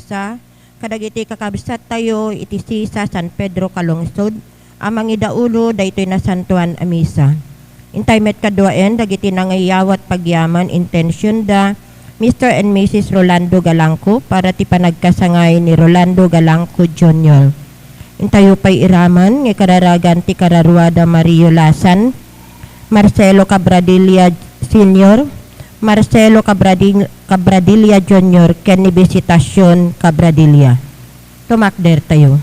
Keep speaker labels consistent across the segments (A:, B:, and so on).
A: misa, kadagiti kakabsat tayo, iti sisa San Pedro Kalungsod, amang idaulo, daytoy na santuan a misa. Intay met kaduaen, dagiti nangayawat pagyaman, intention da, Mr. and Mrs. Rolando Galangco, para ti panagkasangay ni Rolando Galangco Jr. Intayo pa'y iraman, ng kararagan ti Kararuada Mario Lasan, Marcelo Cabradilla Sr., Marcelo Cabradilla Jr., ken ni Visitasyon Cabradilla. Tumakder tayo.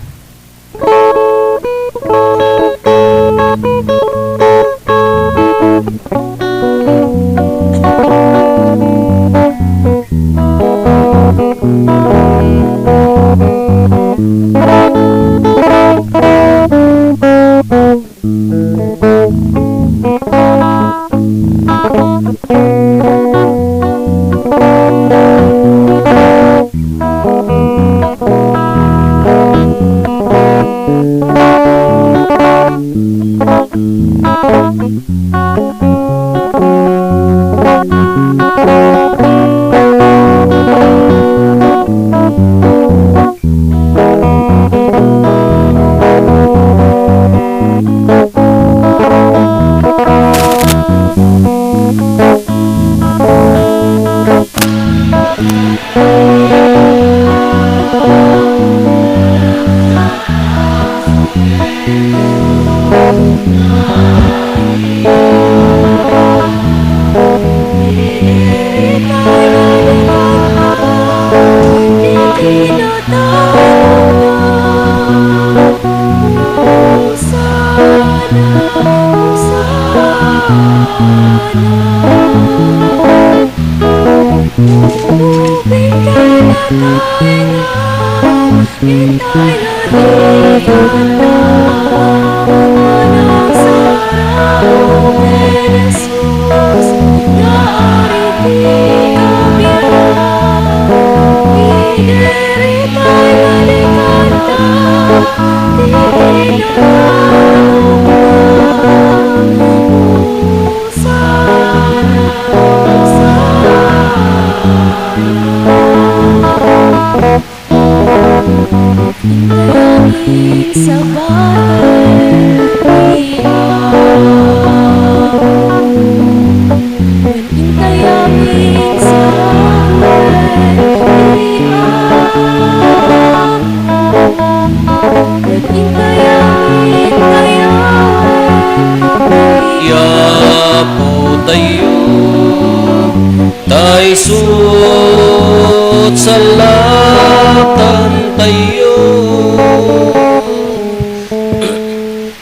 B: Sut salatan tayo.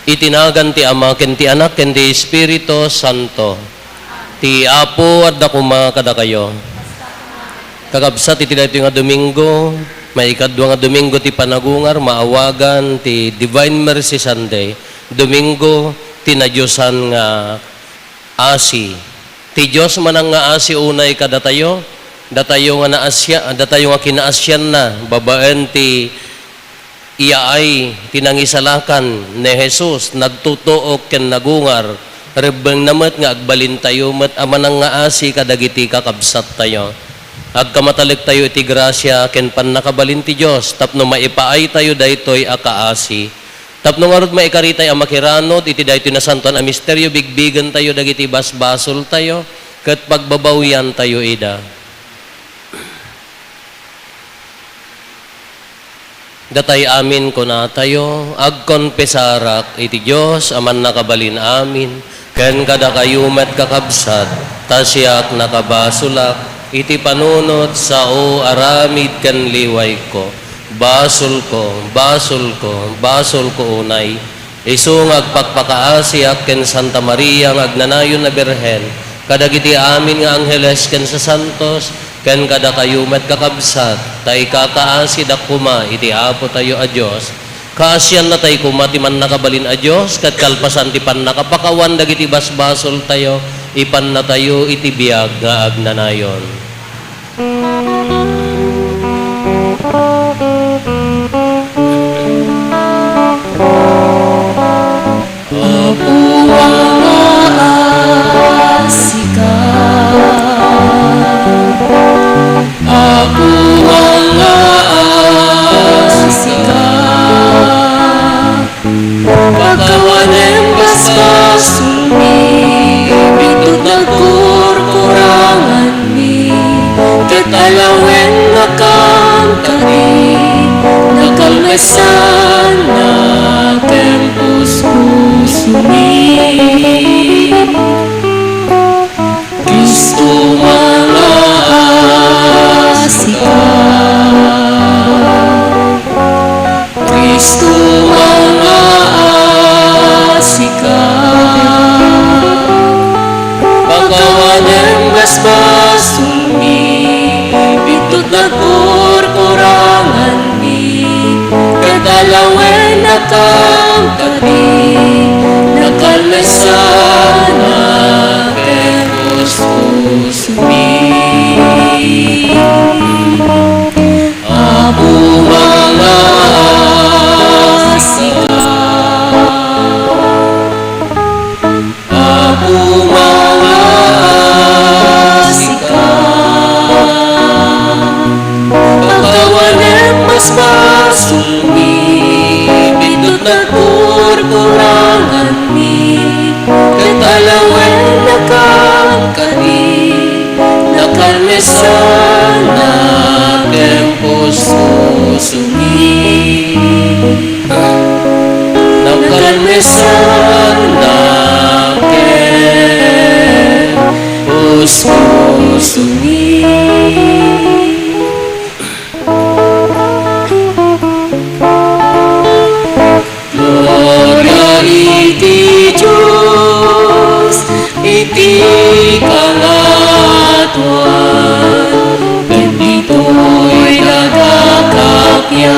B: Itinagan ti Ama ken ti Anak ken ti Espiritu Santo. Ti Apo at dakuma kada kayo. Kakabsat iti daytoy nga Domingo, may ikadwa nga Domingo ti panagungar, maawagan ti Divine Mercy Sunday. Domingo ti nadyosan nga asi. Ti Diyos manang nga asi unay kada tayo. Datayo nga naasya, datayo nga kinaasyan na, babaen ti iyaay, tinangisalakan ni Jesus, nagtutuok ken nagungar, rebeng namet nga agbalin tayo, met amanang nga asi kadagiti kakabsat tayo. Agkamatalik tayo iti grasya, ken pan nakabalin ti Diyos, tapno maipaay tayo daytoy akaasi. Tapno nga rod maikaritay ang makiranod, iti daytoy na santuan a misteryo, bigbigan tayo, dagiti basbasol tayo, ket pagbabawian tayo ida. Datay amin ko na tayo, agkonpesarak iti Diyos, aman nakabalin amin, ken kada kayumet kakabsat, tasyak nakabasulak, iti panunot sao aramid ken liway ko, basol ko, basol ko, basol ko unay, isung agpakpakaasiak ken Santa Maria ng agnanayon na Birhen, kadagiti amin nga angheles ken sa santos, ken kada kayumet kakabsat, tay kakaasi dakuma, iti Apo tayo a Diyos, kaasyan na tay kuma, ti man nakabalin a Diyos, kat kalpasan ti pan nakapakawan, dagiti basbasol tayo, ipan na tayo, iti biyag nga agnanayon.
C: Aku ang gusto mga asika pagkawanan basbas sumi bitot na kurkurangan mi kadalawen na tangkati nakalmasana kekos usumi Abu mga asika Abu mga asika pagkawanan mas masumi bitot na kurkurangan mi katalawan na kangkani nakalmesana kempos susumi nakalmesana kempos susumi Gloria iti Diyos, iti kalatuan, bendito'y nagkakapyan,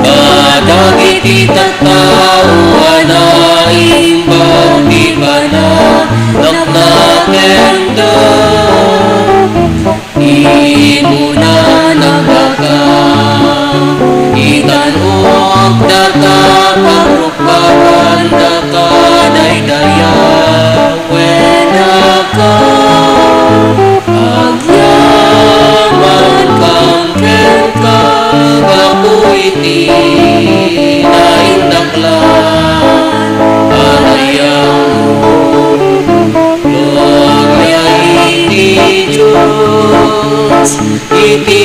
C: badag iti tatawan na imbag di bana, naknakenda, imuna nagkakap, itanok nagkakarupakan nakadaydaya wenaka agyaman kang kengka ako iti naindaklan alayamu Gloria iti Diyos iti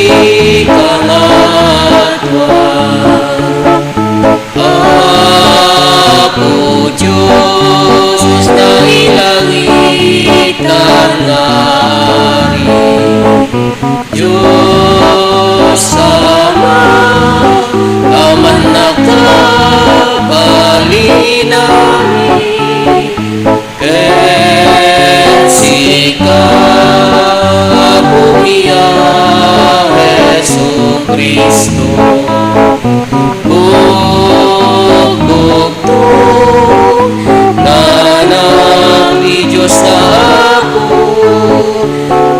C: kalatuan Apo Diyos na ilangit kanari Diyos Ama aman nakabalinami Kensika Apuya Jesu Kristo Bugto Nanak di Diyos na ako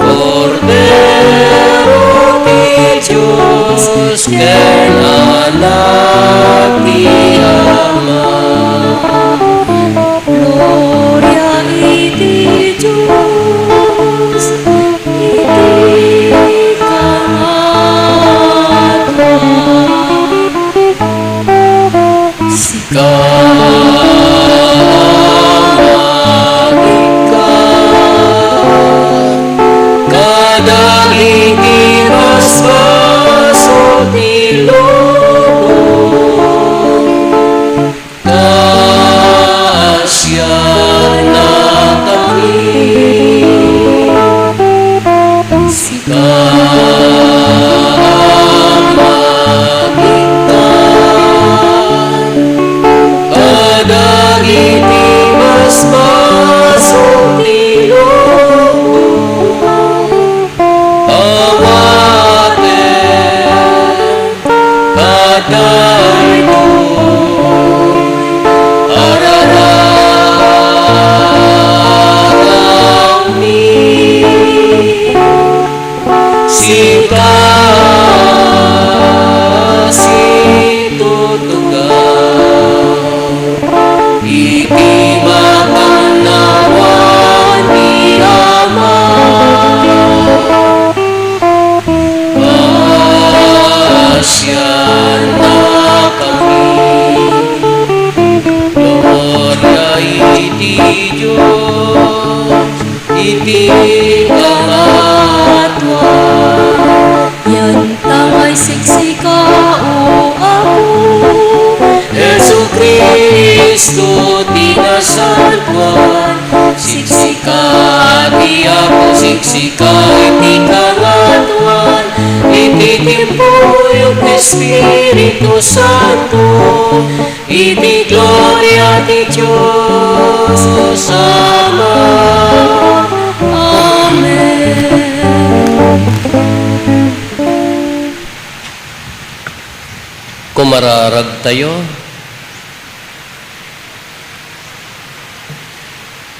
C: Cordero di Diyos ken anak di Ama Gloria iti Diyos iti kalatuan kadaging irasbaso tilubong kasya na kami kadagiti basbaso tilubong awaten kadaydo araragami sikasi tutugaw iti maganawan ni Ama asya na kami Gloria iti Diyos iti kalatuan yan tangay siksika o ako Jesu Kristo tinasalwan siksika di ako siksika iti kalatuan iti timpo yung Espiritu Santo, iti gloria ti Diyos Ama. Amen.
B: Kumararag tayo.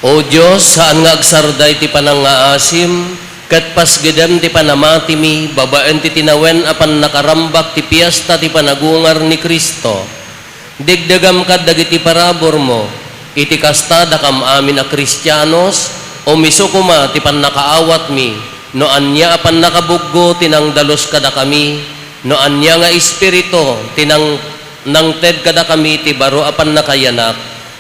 B: O Diyos, saan nga agsarday ti panangaasim, kat pasgedem ti panamati mi, babaen ti tinawen apan nakarambak ti piyesta ti panagungar ni Kristo. Digdagam kad dagiti parabor mo, iti kasta dakam amin a Kristiyanos, o misukuma ti panakaawat mi, no anya apan nakabuggo tinang dalos kada kami, no anya nga espiritu tinang nangted kada kami ti baro apan nakayanak,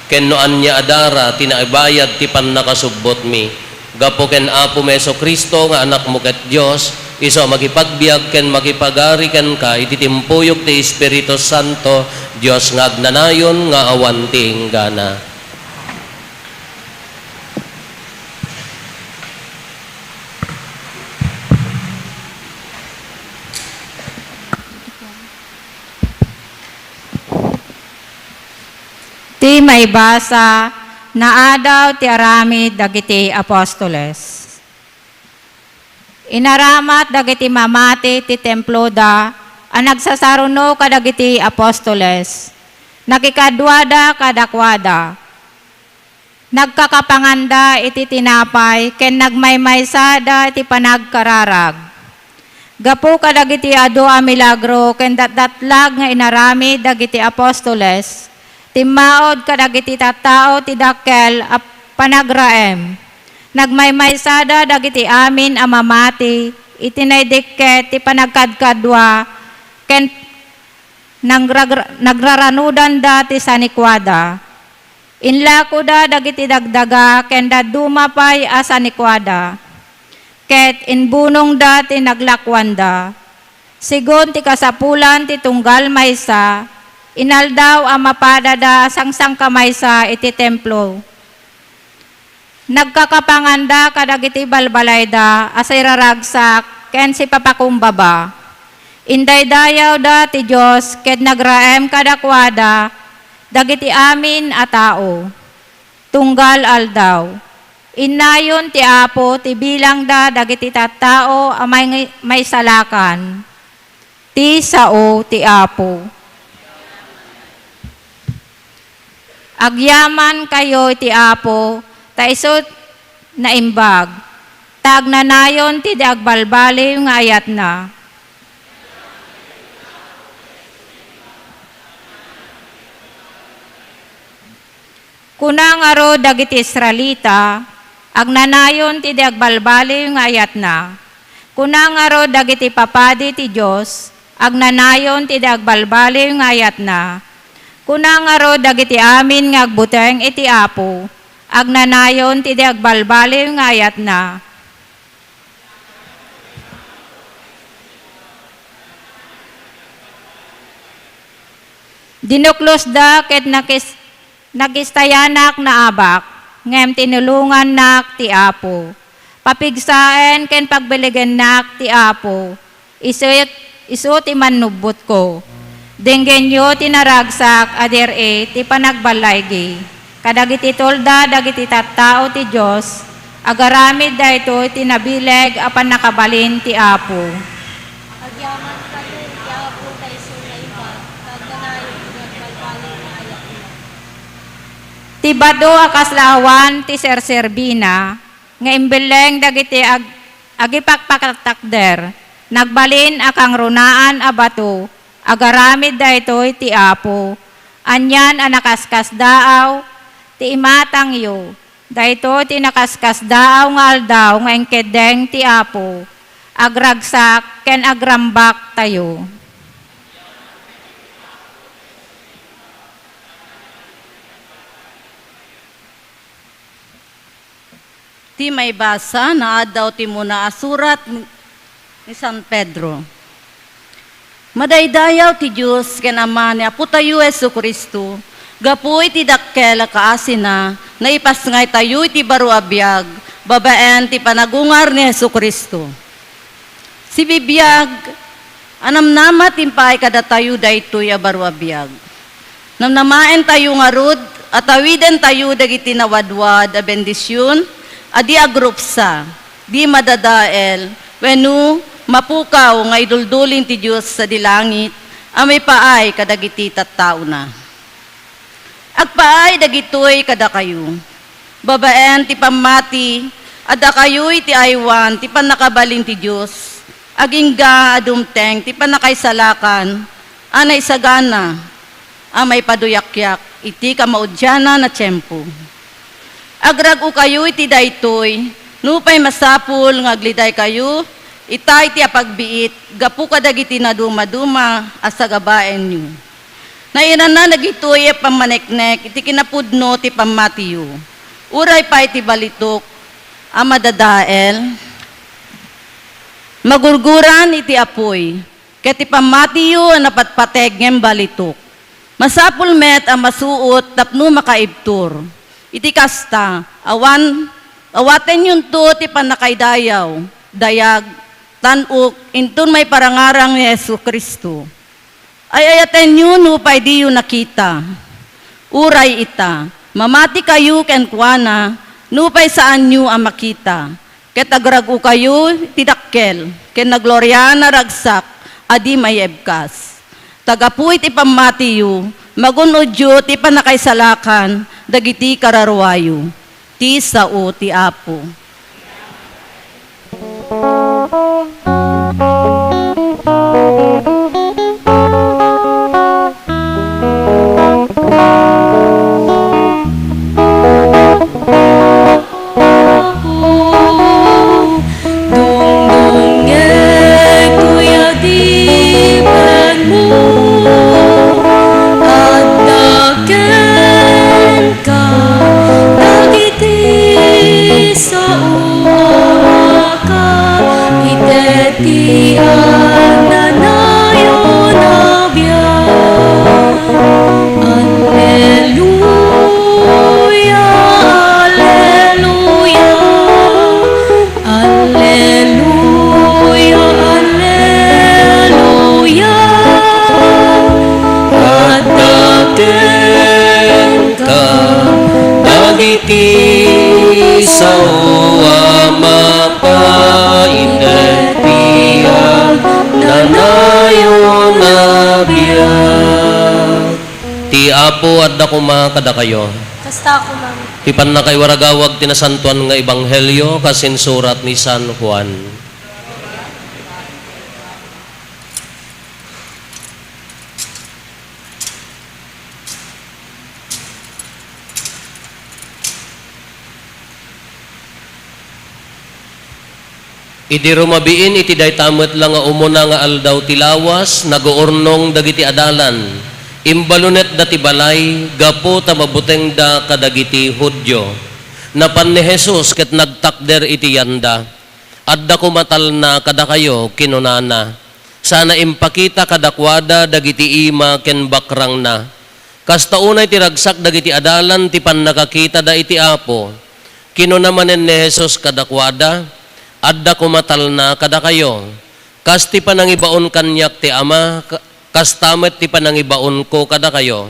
B: ken no anya adara tinaibayad ti pan nakasubbot mi. Gapo ken Apo Meso Kristo nga anak mo ket Dios, iso magipagbiag ken magipagari ken ka iti timpuyog ti Espiritu Santo, Dios nga agnanayon nga awan ti inggana.
D: Ti may basa na adaw ti aramid dagiti apostoles. Inaramat dagiti mamati ti templo da ang nagsasaruno kadagiti apostoles. Nakikadwada kadakwada. Nagkakapanganda iti tinapay ken nagmaymaysada iti panagkararag. Gapu kadagiti adu a milagro ken datdatlag nga inaramid dagiti apostoles. Timaod kadagiti tattao ti dakkel a panagraem. Nagmaymaysada dagiti amin a mamati, itinaydiket ti panagkadkadwa, ken nagraranudan da ti sanikwada. Inlako da dagiti dagdaga, ken dadumapay a sanikwada. Ket inbunong da ti naglakwanda. Sigon ti kasapulan ti tunggal maysa, inaldaw ang mapadada sangsang kamaysa iti templo. Nagkakapanganda kadagiti balbalayda asay raragsak ken si papakumbaba. Indaydayaw da ti Diyos ket nagraem kadakwada dagiti amin a tao. Tunggal aldaw. Inayon ti Apo ti bilang da dagiti tattao a may salakan. Ti sao ti Apo. Agyaman kayo iti Apo, taisot na imbag. Tagnanayon ti agbalbaliw nga ayat na. Kunang aro dagiti Israelita, agnanayon ti agbalbaliw nga ayat na. Kunang aro dagiti papadi ti Diyos, agnanayon ti agbalbaliw nga ayat na. Kunang aro dagiti amin nga agbuteng iti Apo, agnanayon ti agbalbaliw nga ayat na. Dinuklos da ket nagistayanak na abak, ngem tinulungan nak ti Apo. Papigsaen ken pagbiligen nak ti Apo, iso ti manubot ko. Denggenyo tinaragsak ader ti panagbalaygi. Kadagiti tolda dagiti tattao ti Dios, agaramid daytoy tinabileg apan nakabalin ti Apo.
E: Agyaman kayo ti Apo tayo sulaybag, kaganayon nagbalbali na ayat na.
D: Tibado akaslawan ti serserbina, nga imbeleng dagiti agipakpakatakder, nagbalin akang runaan a bato, agaramid daytoy ti Apo. Anyan anakaskas daaw, ti imatang yo. Daytoy ti nakaskas daaw nga aldaw nga engkedeng ti Apo. Agragsak ken agrambak tayo.
F: Ti may basa na adaw ti muna asurat ni San Pedro. Madaydayaw ti Diyos ken Ama ni Apo tayo Jesu-Kristo, gapuy ti dakkel kaasina, naipasngay tayo ti baro abiyag, babaen ti panagungar ni Jesu-Kristo. Si bibiyag, Anamnama timpay kada tayo daytoy a baro a biag. Namnamaen tayo nga rod, at awiden tayo dagiti nawadwad a bendisyon, adi a grupsa, di madadael, wenno mapukaw nga iduldulin ti Diyos sa dilangit, amay paay kadagiti tattao na. Agpaay dagitoy kada kayo. Babaen ti pamati, ada kayo'y ti aywan, ti panakabalin ti Diyos. Agingga adumteng, ti panakaisalakan, anay sagana, amay paduyakyak, iti kamaudyana na tiyempo. Agrago kayo iti daytoy, nupay masapul nga agliday kayo, itay ti apagbiit, gapu kadagiti na duma-duma asa gabaen nyo. Nairan na nagitoy e pamaneknek, iti kinapudno ti pamatiyo. Uray pa iti balitok, amadadael, magurguran iti apoy, ket ti pamatiyo napatpateg ngem balitok. Masapul met ang masuot tapno makaibtur. Iti kasta, awaten yun to ti panakaydayaw, dayag, tanuk, intun may parangarang ni Yesu Kristo. Ay ayaten yun upay di yun nakita. Uray ita, mamati kayo ken kuana, nupay saan nyo ang makita. Ket agragu kayo tidakkel, ken nagloryana ragsak, adi mayebkas. Tagapuit ipamatiyo, magunodyo ti panakaisalakan, dagiti kararwayo, ti sao ti apo.
B: Ti apo at dakuma kada kayo.
E: Kasta ako, ma'am.
B: Ti panakay waragawag tinasantuan nga ebanghelyo kasin surat ni San Juan. Iti rumabiin iti daytamet lang nga umuna nga aldaw tilawas, nagoornong dagiti adalan. Imbalunet dati balay, gapo ta mabuteng da kadagiti Hudyo. Napan ni Jesus ket nagtakder iti yanda. Adda kumatal na kada kayo kinunana. Sana impakita kadakwada dagiti ima ken bakrang na. Kasta unay ti ragsak dagiti adalan ti pan nakakita da iti apo. Kinunamanen ni Jesus kadakwada. Adda kumatal na kada kayo. Kasti panangibaon kanyak ti ama, kastamet ti panangibaon ko kada kayo.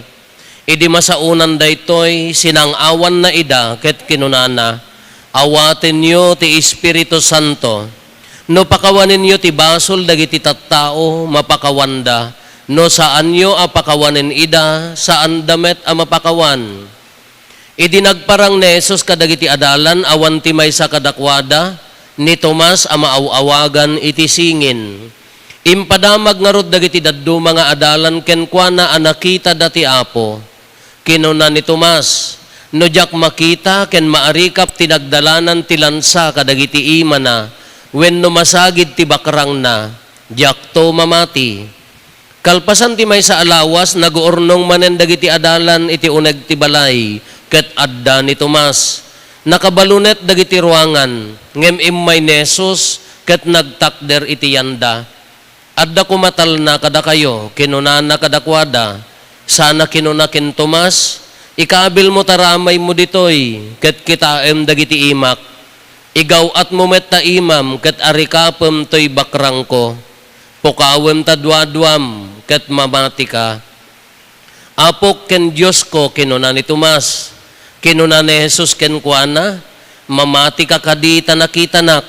B: Idi masaunan daytoy sinang-awan na ida ket kinunana. Awaten nyo ti Espiritu Santo. No pakawanin nyo ti basol dagiti tattao mapakawanda. No saan nyo apakawanin ida, saan damet a mapakawan. Idi nagparang ni Jesus kadagiti adalan awan ti maysa kadakwada. Ni Tomas a maawagan iti singin. Impadamag nga rod dagiti daddo mga adalan ken kuana a nakita dati apo. Kinuna ni Tomas, no jak makita ken maarikap tinagdalanan ti lansa kadagiti ima na, wenno masagid ti bakrang na, jak to mamati. Kalpasan ti maysa alawas naguornong manen dagiti adalan iti uneg ti balay ket adda ni Tomas. Nakabalunet dagiti ruangan, ngem immay nesus, ket nagtakder iti yanda. Adda kumatal na kada kayo, kinunana kadakwada, sana kinuna ken Tomas, ikabil mo taramay mo ditoy, ket kitaem dagiti imak. Igaw at mo met ta imam, ket arikapem toy bakrang ko. Pukawem tadwadwam, ket mamati ka. Apok ken Diyos ko, kinuna ni Tomas. Kinuna ni Jesus ken kuana, mamati ka kadita nakita nak.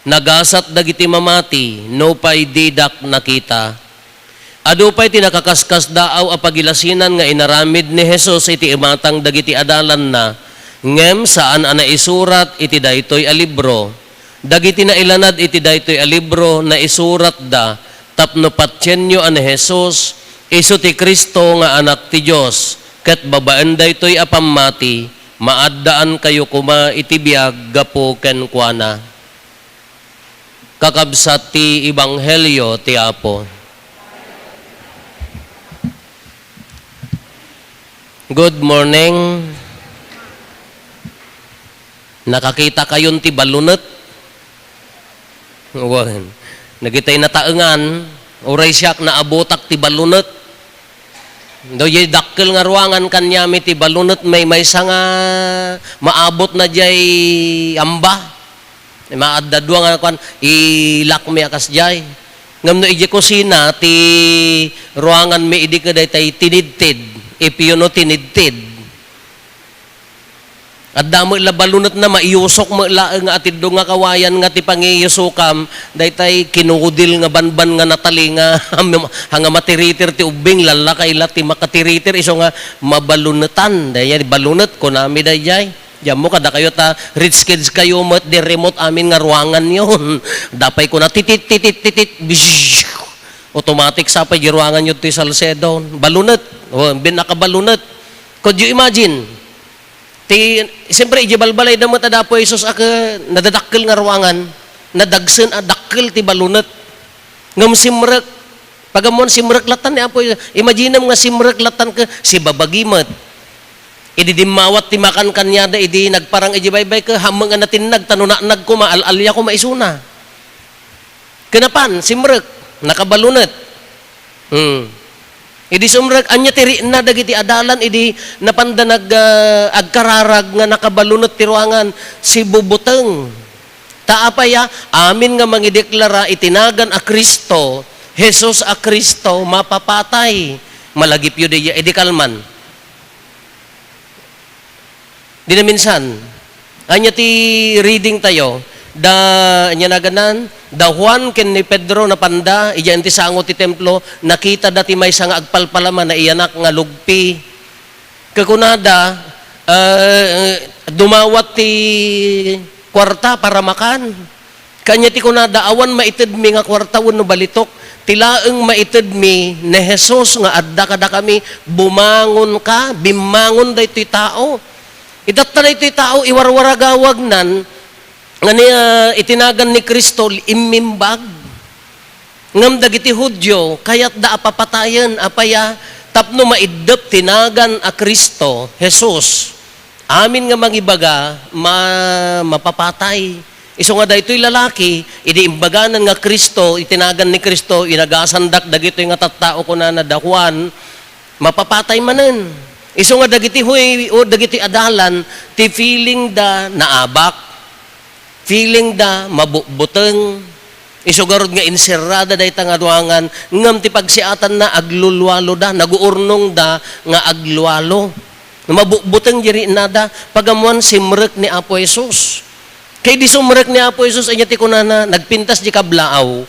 B: Nagasat dagiti mamati, no pay didak nakita. Ado pa'y tinakakaskas daaw a pagilasinan nga inaramid ni Jesus iti imatang dagiti adalan na, ngem saan ana isurat iti daytoy a libro. Dagiti na ilanad iti daytoy a libro na isurat da, tapno patyenyo ani Jesus, isu ti Kristo nga anak ti Dios, ket babaan daytoy a pammati, maaddaan kayo kuma iti biag gapo ken kuana. Kakabsat ti Ebanghelyo ti Apo. Good morning. Nakakita kayon ti balunot? Nagitay nataengan, uray siyak na abotak ti balunot. Do yay dakkel nga ruangan kanyami ti balunot may nga maabot na jay amba. Maadadwa nga kwan, ilak mi akas jay. Ngam no iji kusina, ti ruangan mi idi ka tay tinidtid. Ipiyo tinidtid. At damo ila balunot na maiyusok mo ila nga atid do nga kawayan nga ti pangiyusukam, daytay kinudil nga banban nga natali nga hanga matiritir ti ubing lalakay la ti makatiritir iso nga mabalunutan. Daya balunot ko nami dayay. Diyan mo kada kayo ta rich kids kayo mo di remote amin nga ruangan yon. Dapay ko na titit bish, automatic sa pa ruangan yun ti Salcedo. Balunot. Binakabalunot. Could you imagine? Siyempre, ijibalbalay na mo tada po Isus aka nadadakkel nga ruangan. Nadagsen dakkel ti balunot. Ngam simrek. Pagamon simrek latan ni Apo. Imagine mo nga simrek latan ka si babagimat. Idi dimawat timakan kanyada, idi nagparang ijibaybay ka, hamang nga natinag, tanunanag ko, maalya ko maisuna. Kenapan, simrek, nakabalunat. Idi sumrek, anya tiri na dagiti adalan, idi napanda agkararag nga nakabalunat tiruangan, si bubuteng. Taapaya, amin nga mangideklara, itinagan a Kristo, Jesus a Kristo, mapapatay. Malagip yun, idi kalman. Di na minsan, anya ti reading tayo, anya naganan, Juan ken ni Pedro na panda, iyan ti sango ti templo, nakita dati may sang agpalpalaman na iyanak nga lugpi. Kakunada, dumawat ti kwarta para makan. Kanya ti kunada, awan maited mi nga kwarta no balitok, tilaeng maited mi ni Jesus nga adda kada kami, bumangon ka, bimangon da ito'y tao. Idatta na ito'y tao, iwarwaragawag nan, nga itinagan ni Kristo, imimbag. Ngam dagiti Hudyo, kayat da apapatayan, apaya, tapno maidep tinagan a Kristo, Jesus. Amin nga mangibaga, mapapatay. Iso nga da ito'y lalaki, idiimbaganan nga Kristo, itinagan ni Kristo, inagasandak, dagito'y nga tattao ko na nadahuan, mapapatay manen. Iso nga dagiti huy o dagiti adalan ti feeling da naabak, feeling da mabubuteng. Iso garod nga inserrada da itang aduangan, ngam ti pagsiatan na aglulwalo da, naguurnong da nga agluwalo. Mabubuteng diri nada pagamuan simrek ni Apo Jesus. Kay di sumrek ni Apo Jesus anya ti kunana nagpintas di kablaaw.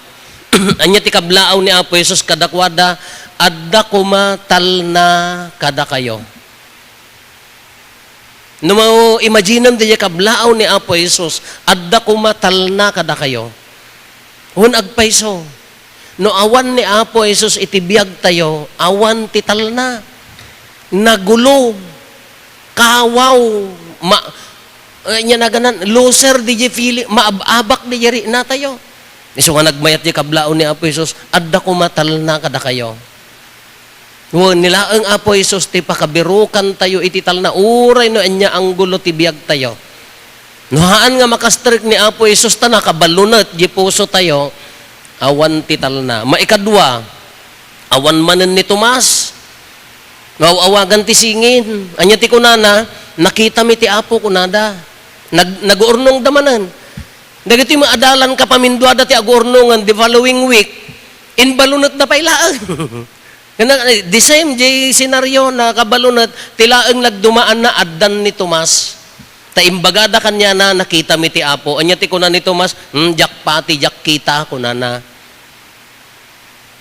B: Anya ti kablaaw ni Apo Jesus kadakwada adda kumatal na kada kayo. No mo imaginam di kablaaw ni Apo Jesus, adda kumatal na kada kayo. Hun agpaiso. No awan ni Apo Jesus itibiyag tayo, awan tital na. Nagulo, kawaw, nya naganan, loser di feeling, maabak di jari na tayo. Iso nga nagmayat di kablaaw ni Apo Jesus, adda kumatal na kada kayo. Nila ang Apo Jesus ti pakabirukan tayo itital na uray no anya ang gulo ti biag tayo. Nohaan nga makastrik ni Apo Jesus ta nakabalunat di puso tayo awan tital na. Maikadwa, awan manen ni Tomas. Nawawagan ti singin. Anya ti kunana, nakita mi ti Apo kunada. Nag-urnong damanan. Dagiti maadalan ka paminduada ti agurnongan the following week. Inbalunot na pailaan. The same scenario na kabalunot, tilaang nagdumaan na addan ni Tomas. Taimbagada kanya na nakita mi ti Apo. Anya ti kunan ni Tomas, jak pati, jak kita kunana.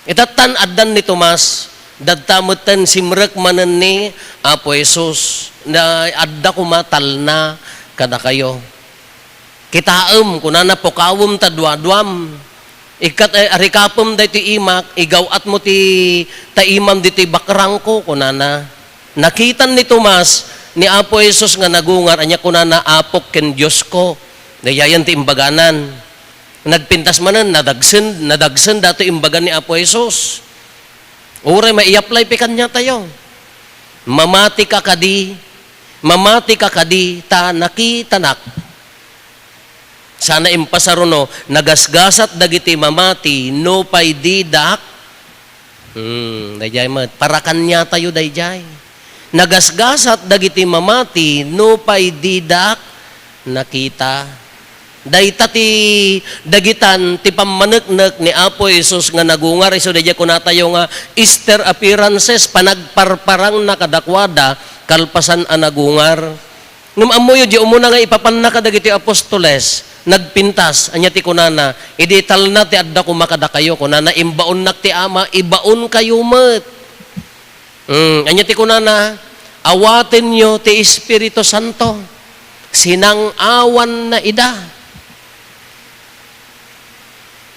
B: Itatan addan ni Tomas, dadtamutan simrek manen ni Apo Jesus, na adda kumatal na kada kayo. Kitaem kunana pokawom tadwadwam. Ikat arikapom da iti imak, igawat mo ti taimam diti bakrang ko kunana. Nakitan ni Tomas ni Apo Jesus nga nagungar anya kunana apok ken Dios ko. Dayayan ti imbaganan. Nagpintas manen nadagsen dato imbagan ni Apo Jesus. Uray mai-apply pi kanya tayo. Mamati ka kadi ta nakitanak. Sana impasaruno, nagasgasat dagiti mamati, no pay didak. Dayjay mat, parakan niya tayo dayjay. Nagasgasat dagiti mamati, no pay didak, nakita. Dayta ti dagitan, ti pamaneknek ni Apo Jesus nga nagungar, iso dayjay kunatayo nga, Easter appearances, panagparparang nakadakwada, kalpasan ang nagungar. Ngam amoyo, di umuna nga ipapanna ka dagiti apostoles, nagpintas, anya ti kunana, idital na ti adda kumakada kayo, kunana, imbaon nak ti ama, ibaon kayo met. Anya ti kunana, awatin nyo ti Espiritu Santo, sinang awan na ida.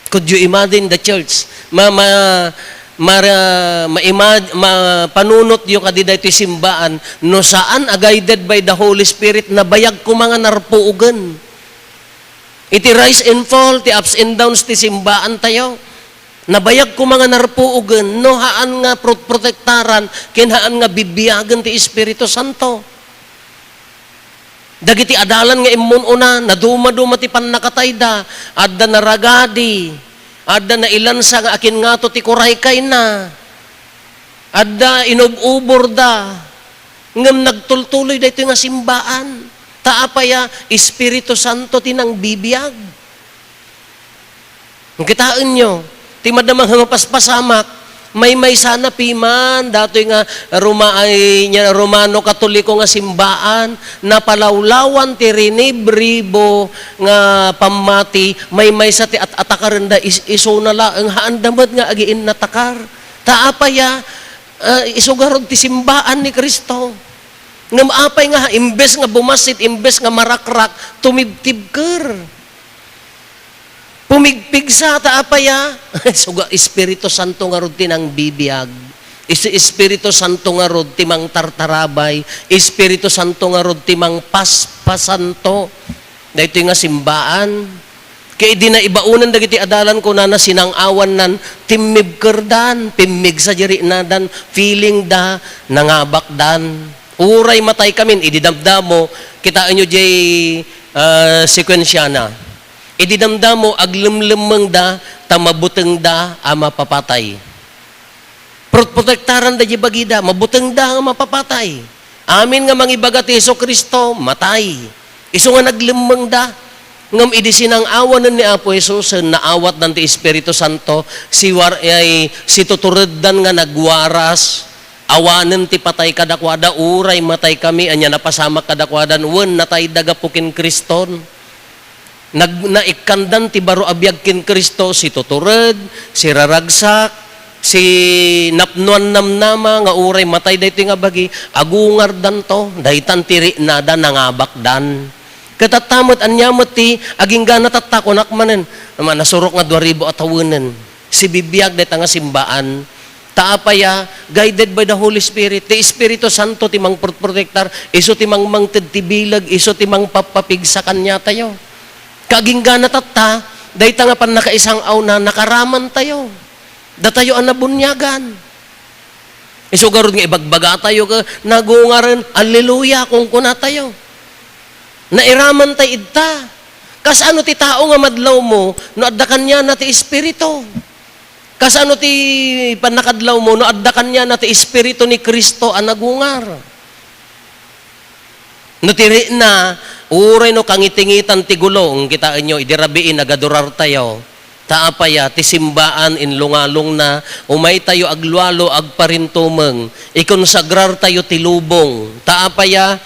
B: Could you imagine the church? Panunot yung kadiday ti simbaan, no saan guided by the Holy Spirit na bayag ko mga narpuugan. Iti rise and fall, ti ups and downs ti simbaan tayo. Nabayag ko mga narpuugan, no haan nga protektaran, kinhaan nga bibiyagan ti Espiritu Santo. Dagiti adalan nga imununa, naduma-duma ti pannakatayda, adda naragadi, adda na ilansa nga akin nga to ti kuray kay na, adda inububor da, ngam nagtultuloy da ito nga simbaan. Taapaya, Espiritu Santo tinang bibiyag. Kitaan nyo, ti madamang mapaspasamak, may sana piman, datoy nga Romano Katoliko nga simbaan, napalawlawan ti rinibribo nga pamati, may sa ti atakarenda iso na laang haandamat nga agiin natakar. Taapaya, isugarod ti simbaan ni Kristo. Ngam apay nga, imbes nga bumasit, imbes nga marakrak, tumibtibker. Pumigpig sa taapaya. Suga, Espiritu Santo nga rod tinang bibiyag. Espiritu Santo nga rod timang tartarabay. Espiritu Santo nga rod timang paspasanto. Dahito nga simbaan. Kaya di na ibaunan dagiti adalan ko na sinangawan nan timibkerdan, pimig sa jiri na dan, feeling da, nangabak dan. Uray matay kamin, ididamdamo, kitaan nyo jay sekwensya na. Ididamdamo, aglimlimang da, tamabuteng da, mapapatay. Protektaran da jay bagida, mabuteng da, mapapatay. Amin nga mangibagat Yesu Kristo, matay. Iso nga naglimang da, ngam idisinang awanan ni Apo Jesus, naawat ng ti Espiritu Santo, si tuturedan nga nagwaras, awanen ti patay kadakwada, uray matay kami, anya napasamak kadakwadan, wen natay dagapukin Kriston. Naikandan ti baro abiyag kin Kristo, si tutured, si raragsak, si napnuan namnama, nga uray matay dayto nga bagi, agungar dan to, daytan tiri nada nangabakdan. Katatamot anyamot ti, aging gana tatakonak manen, nasurok nga 2,000 atawanen, si bibiyag dayta nga simbaan, taapaya, guided by the Holy Spirit, ti Espiritu Santo timang protektar, iso timang mangted tibilag, iso timang papapig sa kanya tayo. Kaging gana tatta, dayta nga pan nakaisang aw na nakaraman tayo. Datayo ang nabunyagan. Iso garod nga ibagbaga tayo ka, nagungaran, alleluia, kung kuna tayo. Nairaman tayo idta. Kas ano ti tao nga madlaw mo, no adda kanya na ti Espiritu. Kasano ti panakadlaw mo, no adda kanya na ti Espiritu ni Kristo ang nagungar. No tiri na, uray no kangitingitan ti gulong, kitaan nyo, idirabiin, agadurar tayo. Taapaya, ti simbaan in lungalong na, umay tayo aglualo agparintumeng, ikonsagrar tayo ti lubong. Taapaya,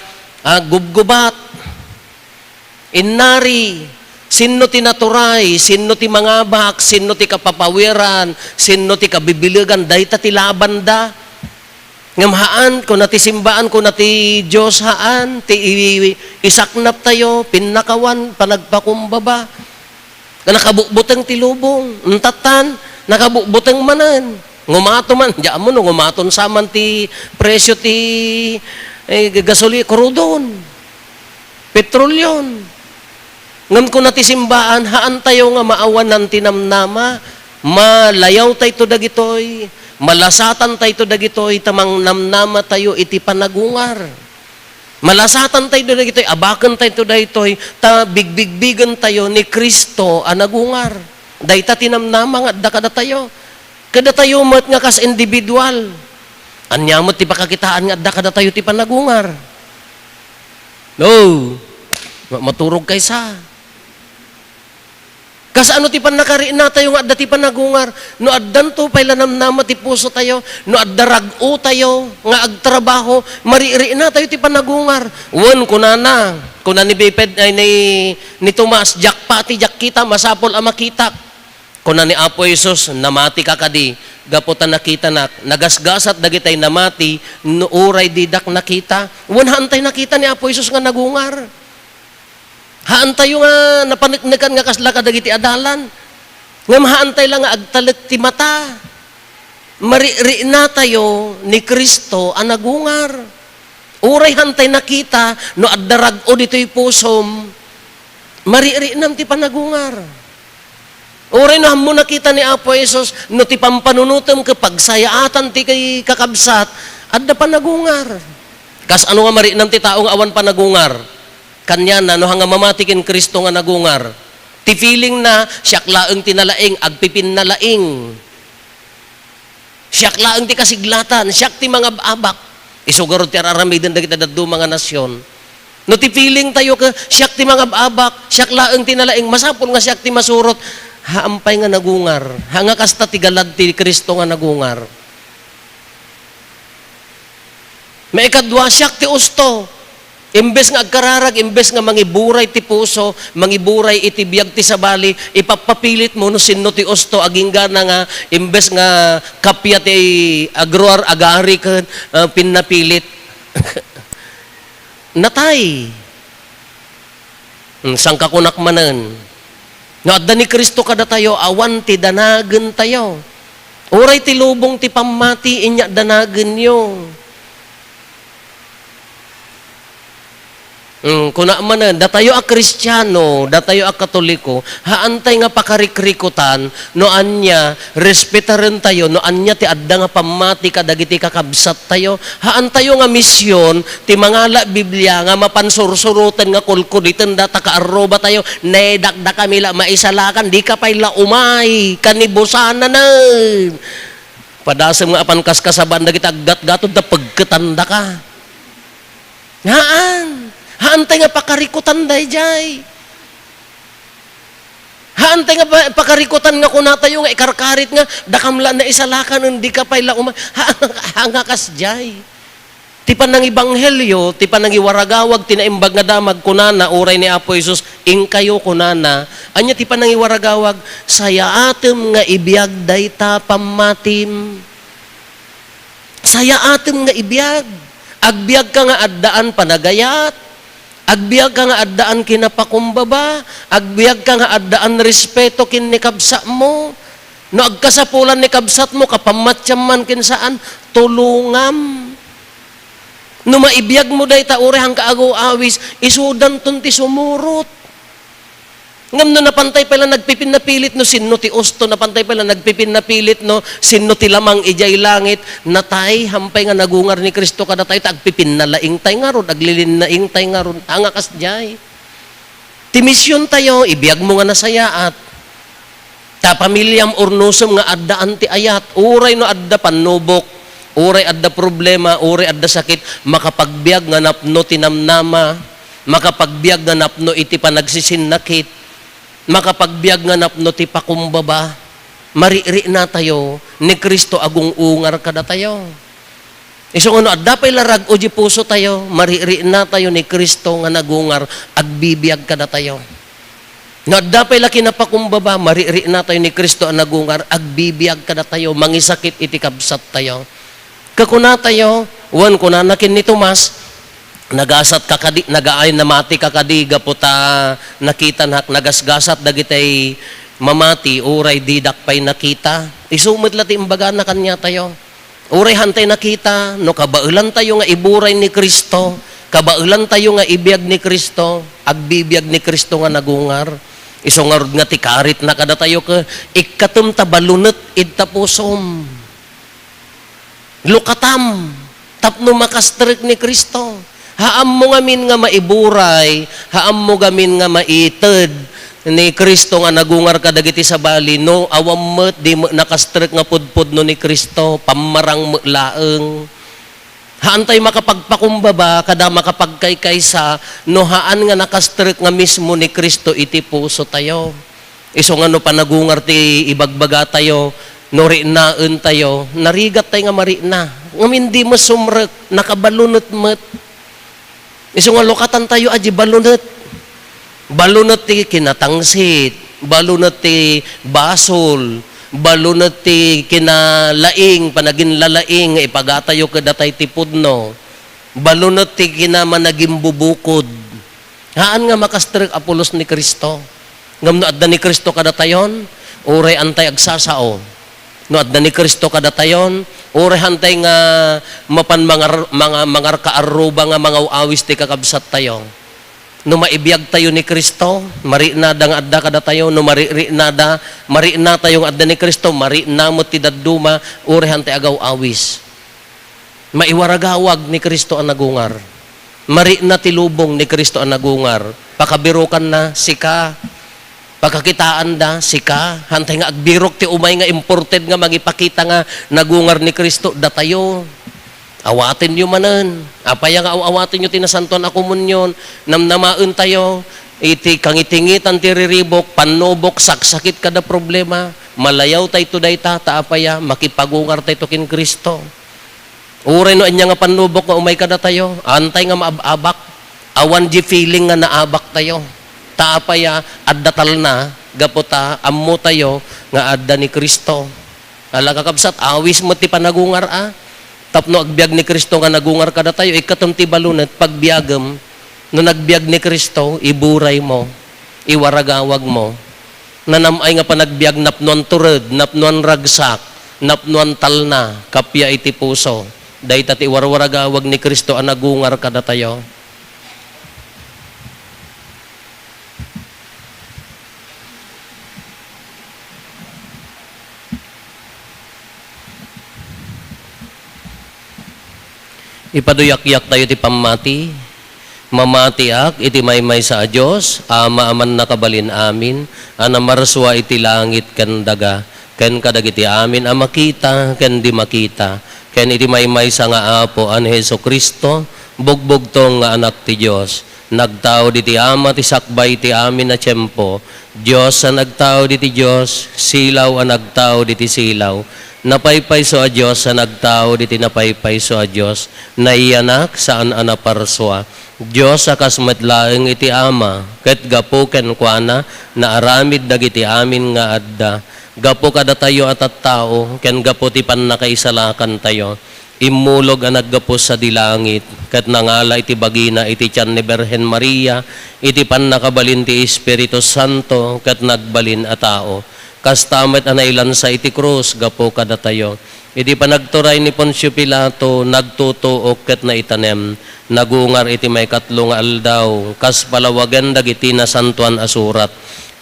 B: gubgubat, innari, sino ti naturay, sino ti mangabak, sino ti kapapawiran, sino ti kabibiligan, dahita ti laban da. Ngamhaan, kung nati simbaan, kung nati Diyos haan, ti isaknap tayo, pinakawan, panagpakumbaba. Nakabukbutang ti lubong, untatan, nakabukbutang manan. Ngumato man, diyan mo no, ngumaton saman ti presyo ti gasoli, krudon, petrolyon. Ngam ko na ti simbaan, haan tayo nga maawan ng tinamnama, malayaw tayo to dagitoy, malasatan tayo to dagitoy, tamang namnama tayo iti panagungar. Malasatan tayo doon dagitoy, abakan tayo to dagitoy, ta bigbigbigan tayo ni Kristo anagungar. Dayta tinamnama nga kada tayo. Kada tayo mat nga kas individual. Anyamot ti pakakitaan nga kada tayo ti panagungar. No. Maturog kaysa. Kas ano ti panakariin na tayo nga adda ti panagungar, no addan to pay lanamnama ti puso tayo, no adda rag-o tayo, nga agtrabaho, maririin na tayo ti panagungar. Wan, kunana ni Biped, ay ni Tomas, jak pati, jak kita, masapol ang makita. Kuna ni Apo Jesus, namati ka kadi, gaputan nakita na, nagasgasat dagitay namati, no uray didak nakita. Wan, hantay nakita ni Apo Jesus nga nagungar. Haan tayo nga napaniknikan nga kasla kadagiti adalan. Nga mahaantay lang nga agtalit ti mata. Mariri na tayo ni Kristo ang nagungar. Uray hantay nakita no addarag o dito'y pusom. Mariri nam ti panagungar. Uray no hammo nakita ni Apo Jesus no ti pampanunutom kapag sayaatan ti kay kakabsat adda panagungar. Kas ano nga mari nam ti taong awan panagungar. Kanya na, no hanga mamatikin Kristo nga nagungar. Ti feeling na, siyak laeng tinalaing, agpipin na laing. Siyak laeng ti kasiglatan, siyak ti mga abak. Isugarod ti aramidin da kita daddo mga nasyon. No ti feeling tayo ka, siyak ti mga abak, siyak laeng tinalaing, masapon nga siyak ti masurot, haampay nga nagungar. Hanga kasta ti galad ti Kristo nga nagungar. Maikadwa, siyak ti usto. Imbes nga agkararag, imbes nga mangiburay ti puso, mangiburay iti biyag ti sabali, ipapapilit mo no sinno ti usto, aging gana nga, imbes nga kapya ti agruar agari kan, pinapilit. Natay. Sang kakunak manan. No, adda ni Kristo kada tayo, awan ti danagen tayo. Uray ti lubong ti pamati, inya danagen yo. Kuna manan, datayo a Kristiyano, datayo a Katoliko, haantay nga pakarikrikutan, no anya, respetaren tayo, no anya ti adda nga pamati kadagiti kakabsat tayo, haantayo nga misyon, ti mangala Biblia nga mapansursurutan nga kulkulitan data kaaroba tayo, nedakda kami la maisalakan, di ka pay la umay, kanibusana na. Padasam nga apan kaskasaban dagiti aggat-gatod da pagkatanda ka. Haantay nga pakarikutan dayjay. Haantay nga pakarikutan nga kunatayo nga ikarkarit nga dakamla na isalakan hindi ka pay lauma. Hanga kasjay. Ti panangibanghelyo, ti panangiwaragawag tinaimbag nga damag kunana uray ni Apo Jesus ing kayo kunana. Anya ti panangiwaragawag saya atem nga ibiyag dayta pamatim. Saya atem nga ibiyag. Agbiag ka nga addaan panagayat. Agbiag ka nga addaan kinapakumbaba, agbiag ka nga addaan respeto kin ni kabsa mo. No agkasapulan ni kabsat mo, kapamatyam man kin saan, tulungam. No maibiyag mo day taure hang kaagaw-awis, isudan ton ti sumurot. Ngam no napantay pala nagpipinapilit no sinno ti usto, napantay pala nagpipinapilit no sinno ti lamang ijay langit, natay hampay nga nagungar ni Kristo kada tayo, agpipin na laing tay nga ron, aglilin na ing tay nga ron, hanga kasjay. Ti misyon tayo, ibiyag mo nga nasayaat. Ta pamilyam urnusom nga addaan ti ayat, uray no adda panubok, uray adda problema, uray adda sakit, makapagbiag nga napno tinamnama, makapagbiag nga napno iti panagsisinakit. makapagbiag nga napno ti pakumbaba, mariri na tayo, ni Kristo agong ungar kada tayo. Iso nga no, dapay larag o di puso tayo, mariri na tayo ni Kristo nga nagungar, agbibiyag kada tayo. No, dapay laki na pakumbaba, mariri na tayo ni Kristo ang nagungar, agbibiyag kada tayo, mangisakit iti kabsat tayo. Kakuna tayo, wan kuna nakin ni Tomas, nagasat kakadi, nagaay na mati kakadiga po ta nakita na nagasgasat dagitay mamati, uray didak pay nakita. Isumit lati imbaga na kanya tayo. Uray hantay nakita, no kabailan tayo nga iburay ni Kristo, kabailan tayo nga ibiyag ni Kristo, agbibiyag ni Kristo nga nagungar. Isungar nga tikarit na kada tayo ka, ikatum tabalunot idta pusom. Lukatam, tapno makastrik ni Kristo. Haam mo ngamin nga maiburay, haam mo gamin nga maited ni Kristo nga nagungar ka dagiti sa bali, no awam met di nakastrik nga pudpud no ni Kristo, pamarang laeng. Haan tayo makapagpakumbaba, kada makapagkaykaysa, no haan nga nakastrik nga mismo ni Kristo iti puso tayo. Iso nga no panagungar ti ibagbaga tayo, no rinaan tayo, narigat tayo nga marina. Ngamin di mo sumrek, nakabalunot met. Iso nga lokatan tayo aji balunot. Balunot ti kinatangsit, balunot ti basol, balunot ti kinalaing, panagin lalaing, ipagatayo kadatay ti pudno. Balunot ti kinamanaging bubukod. Haan nga makastrik apulos ni Kristo. Ngam no adda ni Kristo kadatayon, uray antay agsasao. No adda ni Kristo kadatayon, uray hantay nga mapan mga kaaruba nga mga awis ti kakabsat tayo. No maibiyag tayo ni Kristo, mari na nga adda kada tayo, no mari na tayo adda ni Kristo, mari na mo ti dadduma, uray hantay agaw awis. Maiwaragawag ni Kristo ang nagungar. Mari na tilubong ni Kristo ang nagungar. Pakabirukan na sika. Pagkakitaan da, sika, hantay nga agbirok ti umay nga imported nga magipakita nga nagungar ni Kristo, datayo. Awatin nyo manan. Apaya nga awatin nyo tinasantuan ako munyon, namnamaun tayo, iti kangitingitan ti riribok, panubok, saksakit kada problema, malayaw tayo today taapaya, makipagungar tayo kin Kristo. Uray no anya nga panubok nga umay kada tayo, antay nga maababak, awan di feeling nga naabak tayo. Taapaya, addatal na, gaputa, ammo tayo, nga adda ni Kristo. Ala kakabsat, awis mo ti panagungar Tapno agbiag ni Kristo nga nagungar kada tayo, ikatum ti balunat, pagbiagam, no nagbiag ni Kristo, iburay mo, iwaragawag mo, nanamay nga panagbiag napnuan turod, napnuan ragsak, napnuan talna, kapya iti puso, dahi tati warwaragawag ni Kristo ang nagungar kada tayo. Ipaduyak-yak tayo ti pamati. Mamatiak iti maymay sa Diyos, ama aman nakabalin amin, anamarswa iti langit ken daga, ken kadagiti amin amakita, ken di makita, ken iti maymay sa nga apo an Hesu Kristo, bugbugtong nga anak ti Diyos. Nagtao diti ama ti sakbay ti amin na tiyempo, Diyos ang nagtao diti Diyos, silaw ang nagtao diti silaw, napaypay so a Diyos sa nagtao diti napaypay so a Diyos, naiyanak saan anaparswa. Diyos akas matlaeng iti ama, ket gapo ken kuana, na aramid dagiti amin nga adda. Gapo kada tayo at tao, ken gapo ti pannakaisalakan tayo. Immulog ang naggapo sa dilangit, ket nangala iti bagina iti tiyan ni Berhen Maria, iti pannakabalin ti Espiritu Santo, ket nagbalin a tao. Kastamet anailan sa iti krus, gapo kada tayo. Iti panagturay ni Poncio Pilato, nagtutuok ket na itanem, nagungar iti may katlong aldaw, kas palawagan dagiti na santuan asurat,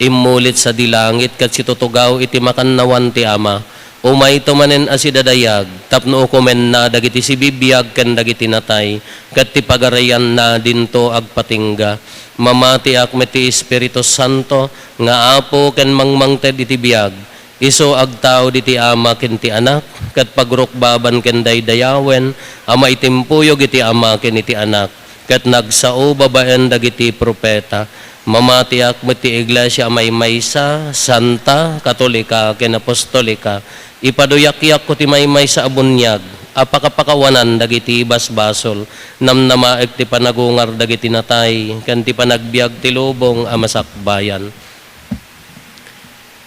B: imulit sa dilangit ket situtugaw iti makannawan ti ama, umay tumanen asidadayag, tapno ukumen na dagiti sibibiyag ken dagiti natay, ket ti pagarayan na dinto agpatingga. Mamati ak met ti Espiritu Santo, nga apo ken mangmangted iti biyag, iso agtao diti ama ken ti anak, ket pagrukbaban ken daydayawen, ama itimpuyog iti ama ken iti anak, ket nagsao babaen dagiti propeta, Mamati akmet ti iglesia may maysa, santa, katolika, ken apostolika. Ipaduyak-yak ko ti may maysa abunyag. Apakapakawanan dagiti basbasol. Namnamaek ti panagungar dagiti natay. Ken ti panagbiag ti lubong amasakbayan.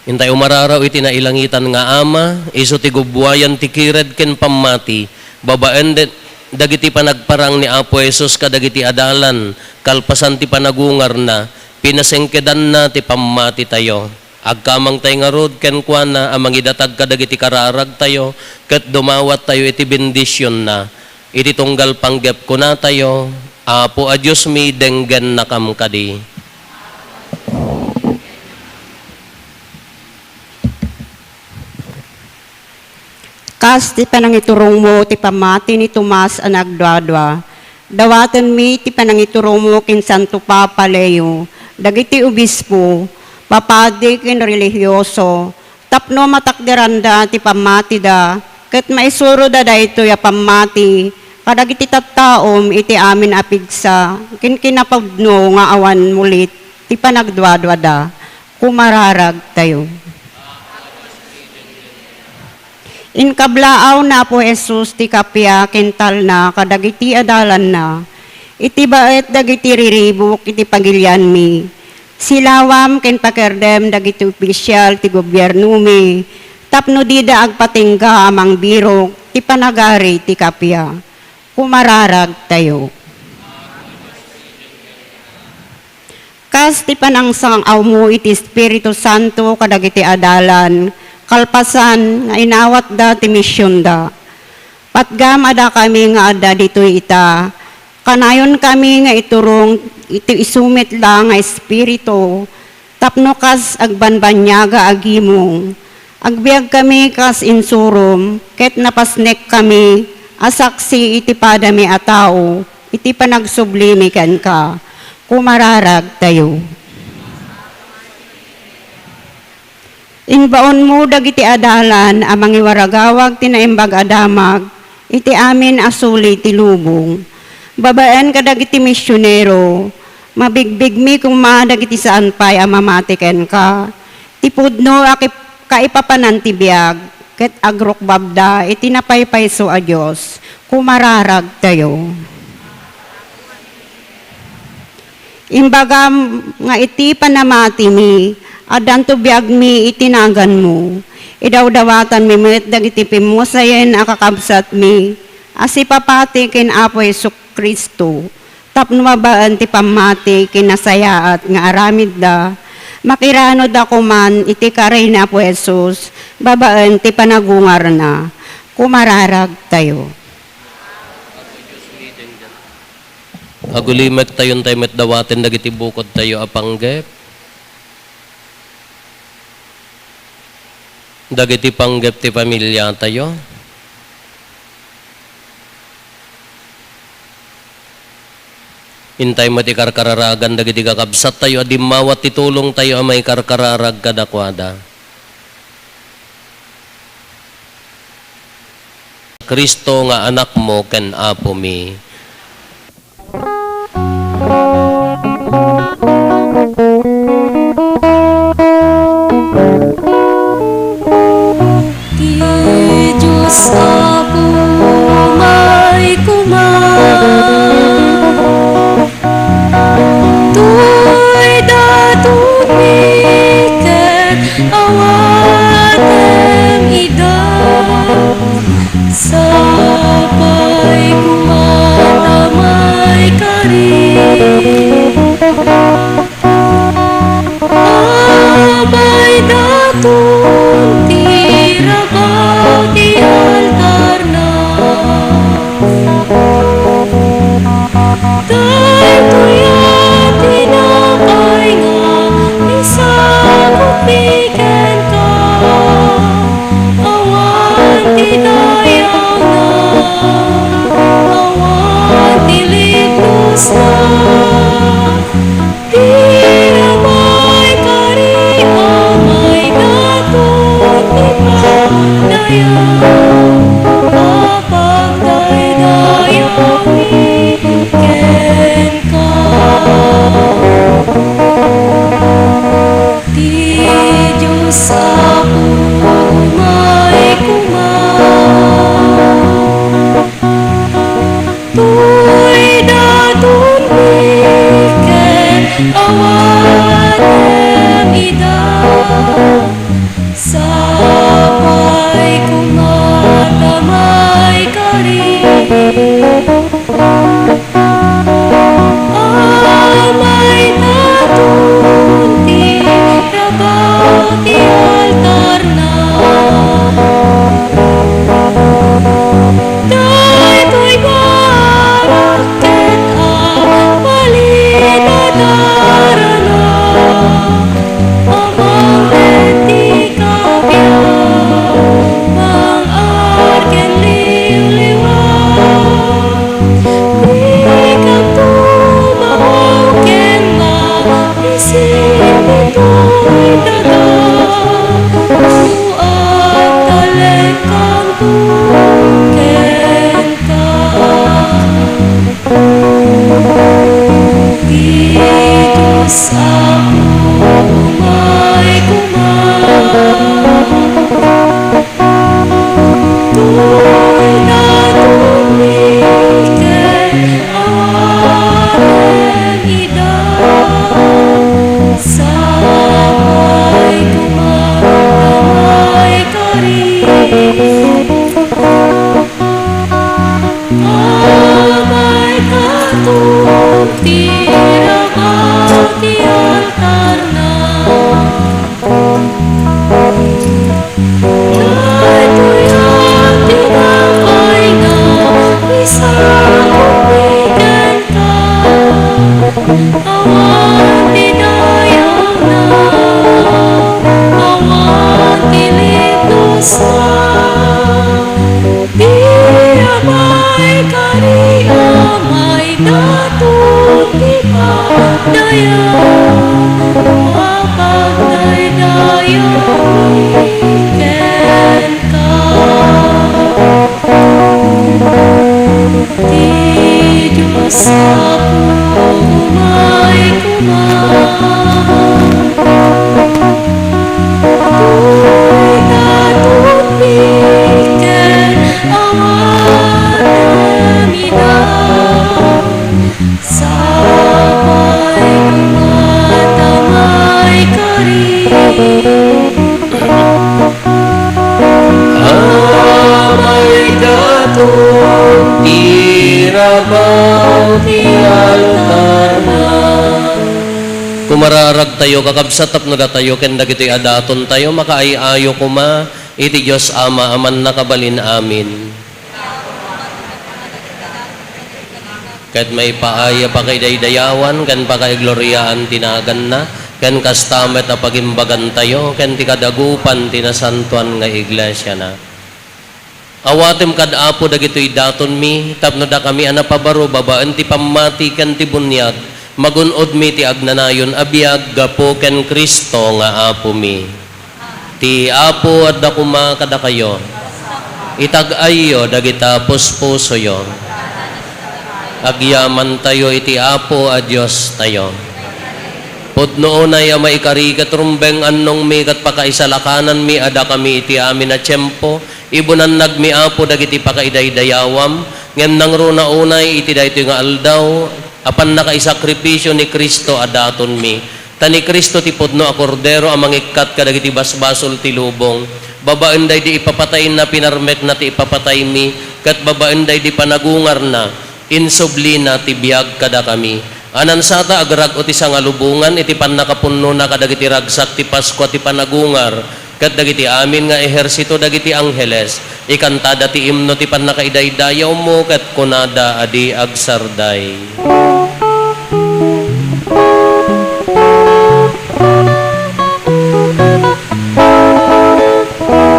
B: Intay umararaw iti nailangitan nga ama. Iso ti gubwayan ti kired ken pamati. Babaen dagiti panagparang ni Apo Jesus kadagiti adalan. Kalpasan ti panagungar na. Pinasengkedan na ti pamati tayo. Agkamang tayo nga rod, ken kuana, amang idatag kadagiti kararag tayo, ket dumawat tayo iti bendisyon na. Iti tunggal panggep ko na tayo, Apo a Diyos mi denggen nakam kadi.
G: Kas ti panangiturong mo ti pamati ni Tomas a nagdwadwa. Dawatan mi ti panangiturong mo kin Santo Papa Leo. Dagiti obispo, papadi ken religyoso, tapno matakderanda ti pamati da, ket maisuro da dayto ya pamati, kadagiti tattaom iti amin apigsa, ken kinapagno nga awan mulit, ti panagdwadwa da, kumararag tayo. Inkablaaw na po Jesus ti kapya kental na kadagiti adalan na. Iti baet dagiti riribuk iti pagilyan mi. Silawam ken pakerdem dagiti opisyal ti gobyerno mi. Tapno dida agpatingga amang biro ti panagari ti kapya. Kumararag tayo. Kas ti panangsang aw mo iti Espiritu Santo kadagiti adalan. Kalpasan nga inawat da ti misyon da. Patgam ada kami nga ada ditoy ita. Kanayon kami nga iturong iti isumit lang nga espiritu. Tapno kas agbanbanyaga agimong. Agbiag kami kas insurum. Ket napasnek kami asaksi iti padami a tao. Iti panagsublimi ken ka. Kumararag tayo. Inbaon mo dagiti adalan amang iwaragawag tinaimbag adamag, iti amin asuli ti lubong. Babaen kadagiti misyonero, mabigbig mi kung madagiti saan pa'y amamatiken ka. Tipudno kaipapanan ti biag, ket agrok babda, iti napaypayso a Diyos, kumararag tayo. Imbagam nga iti panamati mi, adan to biag mi itinagan mo. Idawdawatan mi met dagiti pimusayen akakabsat mi. Asipapati ken Apo Kristo. Tapno mabaan ti pamati kinasayaat nga aramid da. Makirano da kuman iti karay na Apo Jesus. Babaan ti panagungar na. Kumararag tayo.
B: Agulimek tayon tayo met dawaten dagiti bukod tayo apanggep. Dagiti panggep ti pamilya tayo. Intay mo ti karkararagan dagiti kakabsat tayo adi mawat titulong tayo amay karkararag kadakwada. Kristo nga anak mo ken Apo mi.
C: Diyos Apo may kumang tuy datumiket awatem ida sapay kumatamay karin abay datun tirabaw di altar na daytoy tinakay nga isagupiken ka awan ti dayaw na awan ti lignos na Amay katong tirabaw ti altar na. Daytoy tinapay nga isang bigan ka. Awan dinayang na, awan tilitos na. Di amay kari amay datong di pa daya. Mapag dayang iken ka. Di Diyos ako may kumang. Tuy datong biken awan namina. Sabay kumatamay kari.
B: Amay datong tirabaw ti altar na. Kumararag tayo, kakabsatap na tayo, ken dagiti adaton tayo, makaayayo kuma, iti Diyos Ama, aman nakabalin amin. Kahit may paaya pa kay daydayawan, ken pa kay gloryaan tinagan na, ken kastamet na pagimbagan tayo, ken ti kadagupan tinasantuan nga iglesia na. Awatem kad apo dagitoy daton mi, tapno da kami anapabaro babaan ti pamati ken ti bunyag, magunod mi ti agnanayon abiyag gapo ken Kristo nga apo mi. Ti apo adda kuma kada kayo. Itag-ayo dagita puspuso yo. Agyaman tayo iti apo a Dios tayo. Pudno na ya maikari katrumbeng annong mi kat pakaisalakanan mi ada kami iti amin na tiyempo. Ibunan nagmi apo dagiti pakaidaydayawam ngem nangruna unay iti daytoy nga aldaw apan nakaisakripisyo ni Kristo adaton mi. Tani Kristo ti pudno a kordero amang ikkat kadagiti basbasol ti lubong. Babaen day di ipapatay na pinarmek na ti ipapatay mi kat babaen day di panagungar na insubli na ti biag kada kami. Anan sata agrag o ti sangalubungan iti pannakapunno na kadagiti ragsak ti Pasko ti panagungar. Kat dagiti amin nga ehersito dagiti angheles, ikantada ti imno ti pannakaidaydayaw mo kat kunada adi agsarday.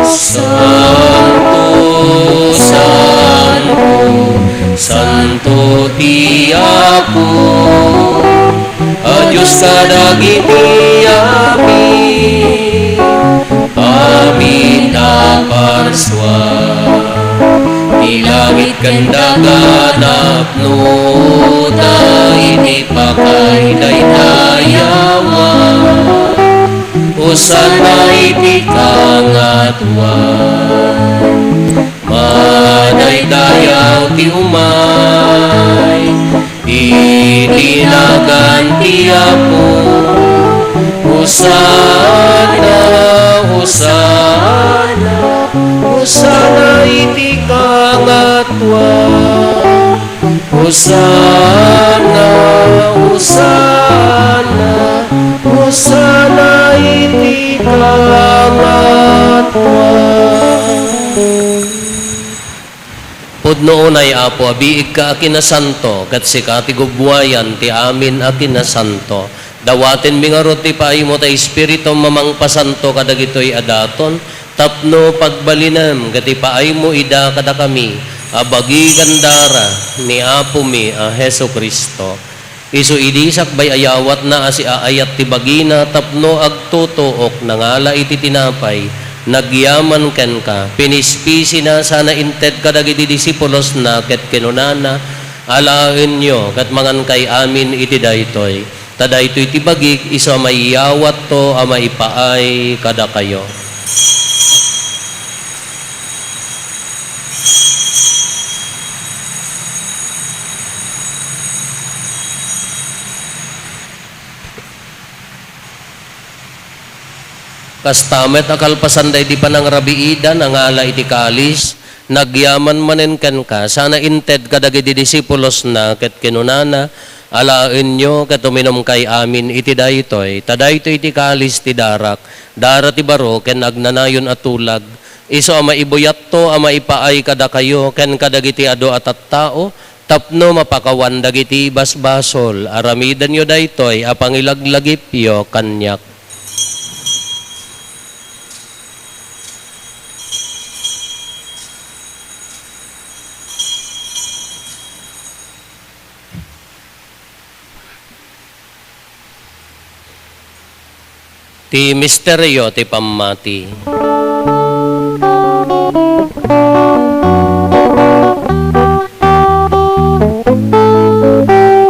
B: Santo, Santo, Santo ti Apo, a Diyos kadagiti amin. Amin na parswa, ilangit kandaganap no, iti pakaidaydayawan, usan na iti kangatwan, madaydayaw ti umay, itinagan ti Apo, Hosana, Hosana, Hosana iti kangatwa. Hosana, Hosana, Hosana iti kangatwa. Pudno unay Apo, abiig ka akinasanto, kat sika ti gubwayan ti amin akinasanto. Dawaten mi nga roti paay mo ta Espiritu mamang pasanto kadagitoy adaton, tapno pagbalinam gati paay mo ida kada kami, abagi gandara ni Apo mi a Heso Kristo. Isu idisak bay ayawat na asi aayat ti bagina tapno agtutuok nangala iti tinapay, nagyaman ken ka, pinispisi na sana inted kadagiti disipulos na ket kinunana, alaen nyo kat mangan kay amin iti daytoy. Tada ito'y tibagik, isa may yawat to, ama ipaay kada kayo. Kastamet akalpasan day di pa ng rabiida, nangala iti kalis, Nagyaman manen ken ka, sana inted kadagiti disipulos na ket kinunana, alaen nyo ket uminom kay amin iti daytoy, tadaytoy iti kalis ti darak, dara ti baro ken agnanayon at tulag, iso ama ibuyat to, ama ipaay kada kayo, ken kadagiti ado at tao, tapno mapakawan dagiti basbasol, aramidan yo daytoy, apangilaglagip yo kanyak. Ti misteryo ti pamati.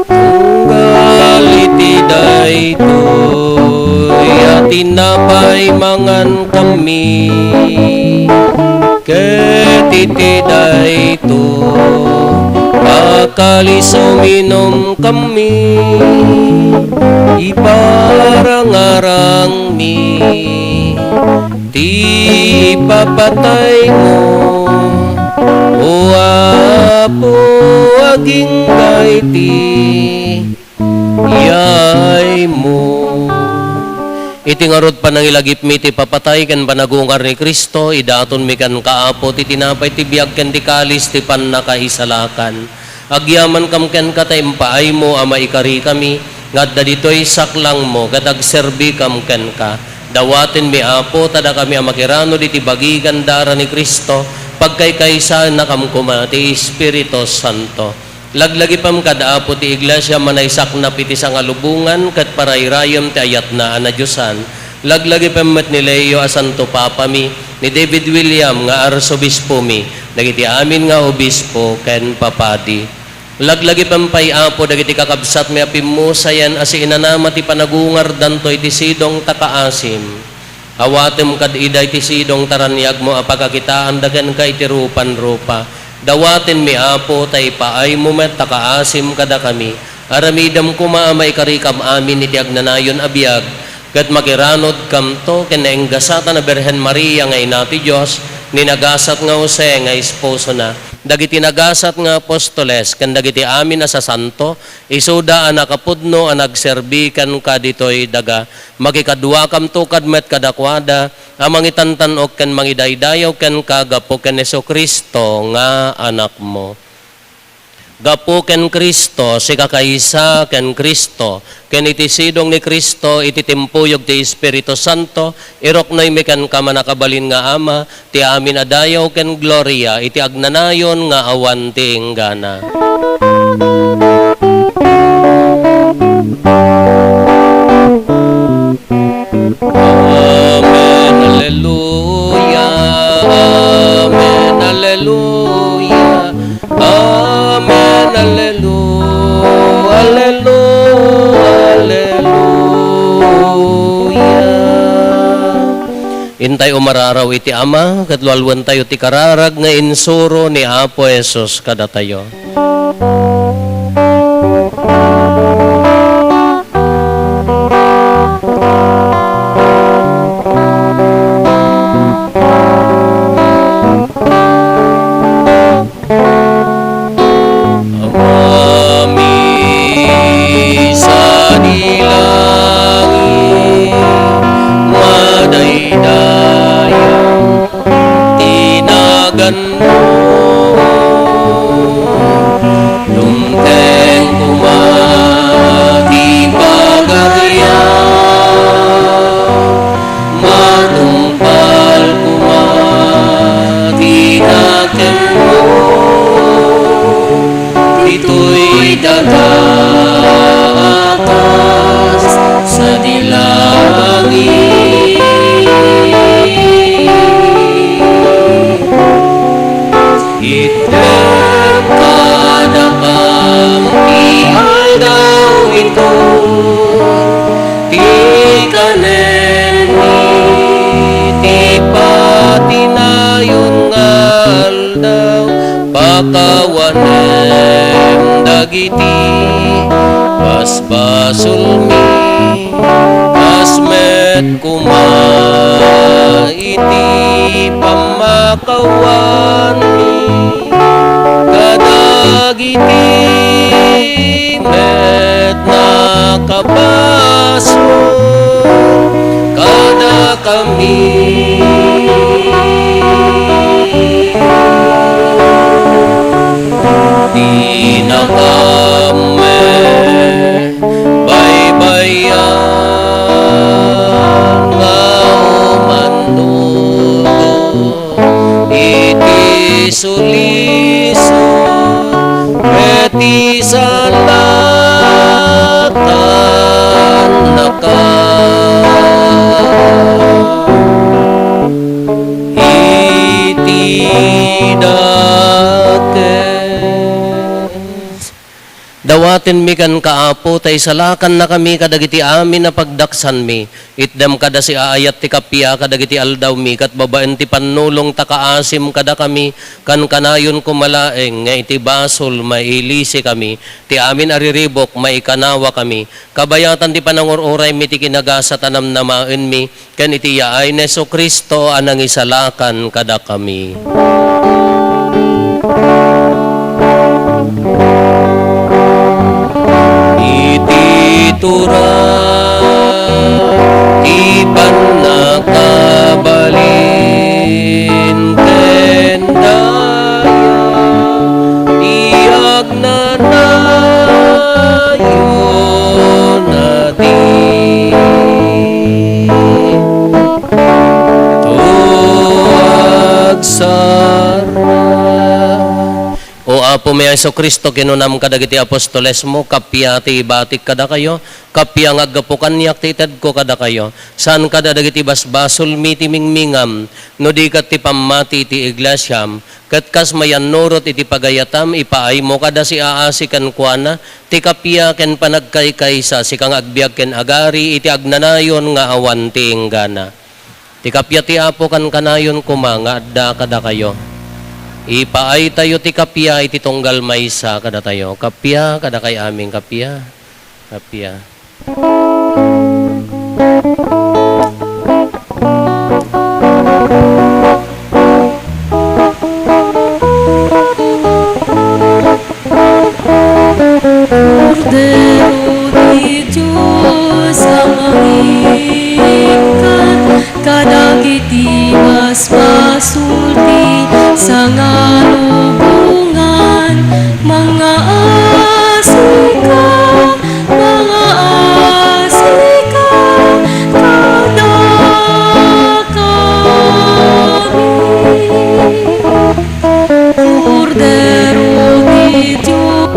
B: Tunggal iti daytoy at tinapay mangan kami, ket iti daytoy akalis uminom kami, iparang-arang mi, ti papatay mo, o Apo aging gaiti, yay mo. Iti ngarod pa nang ilagip mi ti papatay ken panagungar ni Kristo, idaton mi kan kaapo ti tinapay ti biag ken ti kalis ti pannakaisalakan. Agyaman kam ken katay paay mo ama ikari kami, ngadda ditoy saklang mo kadag serbi kam ken ka. Dawaten mi Apo tada kami amakirano diti bagigan dara ni Kristo, pagkaykaysa na kam kuma ti Espiritu Santo. Laglagi pam kada Apo ti iglesia manaysak na piti sa ngalubungan kat parayrayom ti ayat na anadyosan. Laglagi pam met ni Leo a Santo Papa mi, ni David William nga arsobispo mi, dagiti amin nga obispo ken papadi. Laglagi pampay Apo dagiti kakabsat mi apimusayan asi inanama ti panagungar dantoy ti sidong takaasim. Awatem kad iday ti sidong taranyag mo apagakitaan dagan kay ti rupan-rupa. Dawaten mi Apo tay paay mo met takaasim kada kami. Aramidam kumaamay karikam amin iti agnanayon abiyag. Kat makiranod kam to ken naenggasata na Berhen Maria nga ina ti Dios, ninagasat nga Jose nga esposo na. Dagiti nagasat nga apostoles ken dagiti amin na sa santo, isuda a nakapudno a nagserbi ken kaditoy daga. Makikadua kam to kadmet kadakwada, amang itantanok ken mangidaydayaw ken kagapo ken Jesucristo nga anak mo. Gapo ken Kristo, si kakaysa ken Kristo, ken iti sidong ni Kristo, iti timpuyog ti Espiritu Santo, iroknoy mi ken kamanakabalin nga Ama, ti amin adayaw ken gloria, iti agnanayon nga awan ti inggana. Amen, Alleluia, Amen, Alleluia, Amen, Alleluia, Alleluia. Intay umararaw iti Ama, katlualwan tayo ti kararag nga insuro ni Apo Jesus kada tayo. Pakawanem dagiti basbasul mi asmen met kuma iti pamakawan mi kadagiti met nakabaso kada kami di na kami baybayan nga umandugo iti suliso eti salatan naka iti dakes dawaten mi kan kaapo tay salakan na kami kadagiti amin na pagdaksan mi itdam kada si aayat ti kapya kadagiti aldaw mi kat babaen ti pannulong takaasim kada kami kan kanayon kumalaeng nga iti basol mailisi kami ti amin ariribok maikanawa kami kabayatan ti panangururay mi ti kinagasa tanam namaen mi kan iti yaay Neso Kristo anang isalakan kada kami. Tura iban nakabalin kendaya tiag nanayo nati tuag sarna o Apo mi Hesu Kristo kinunam kadagiti apostoles mo kapya ti batik kada kayo kapya nga aggapukan niyak ti ited ko kada kayo saan kada dagiti basbasol mi ti mingmingam no di kat ti pammati ti iglesyam kat kas mayan norot iti pagayatam ipaay mo kada si aasi kan kuana ti kapya ken panagkaykaysa si kang agbiag ken agari iti agnanayon nga awan ti inggana ti kapya ti Apo kan kanayon kumanga adda kada kayo ipaay tayo ti kapya iti tunggal maysa kada tayo. Kapya kada kay aming kapya. Kapya.
C: Cordero di Diyos ang ikat kadagiti basbasulti sa ngalubungan mga asika kada kami Cordero di Diyos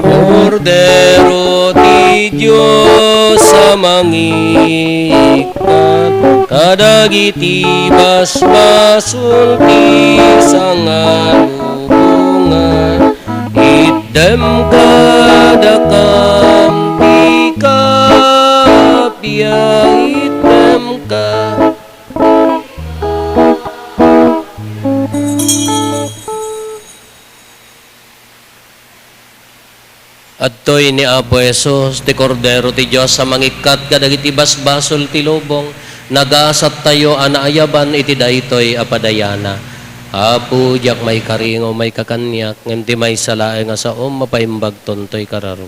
B: Cordero ti Diyos sa mangikat kadagiti basbasulti sa ngalubungan idem kada kampi kapya idem ka Adtoy ni Apo Jesus, ti Cordero ti Diyos sa mangikat kadagiti basbasol ti lubong, nagasat tayo anaayaban iti daytoy apadayana. Apo, diyak may karingo, may kakanyak, ngem ti may salae nga sa mapaimbag tontoy kararo.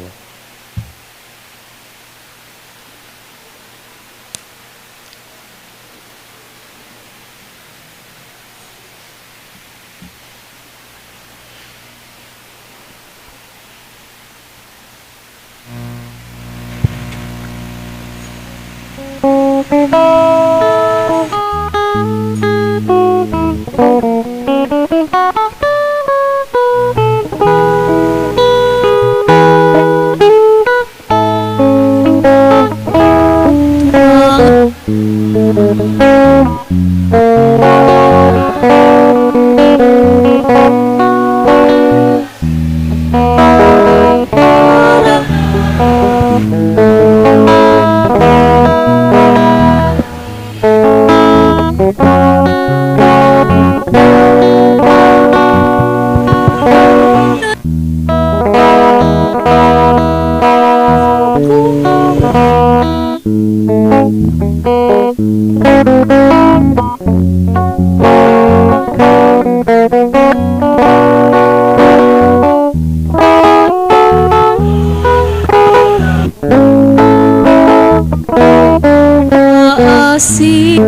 C: Aasi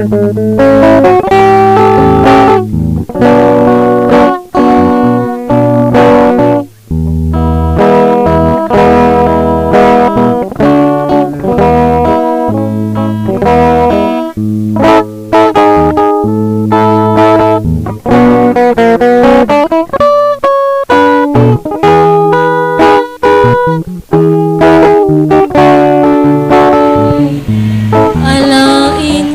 C: alain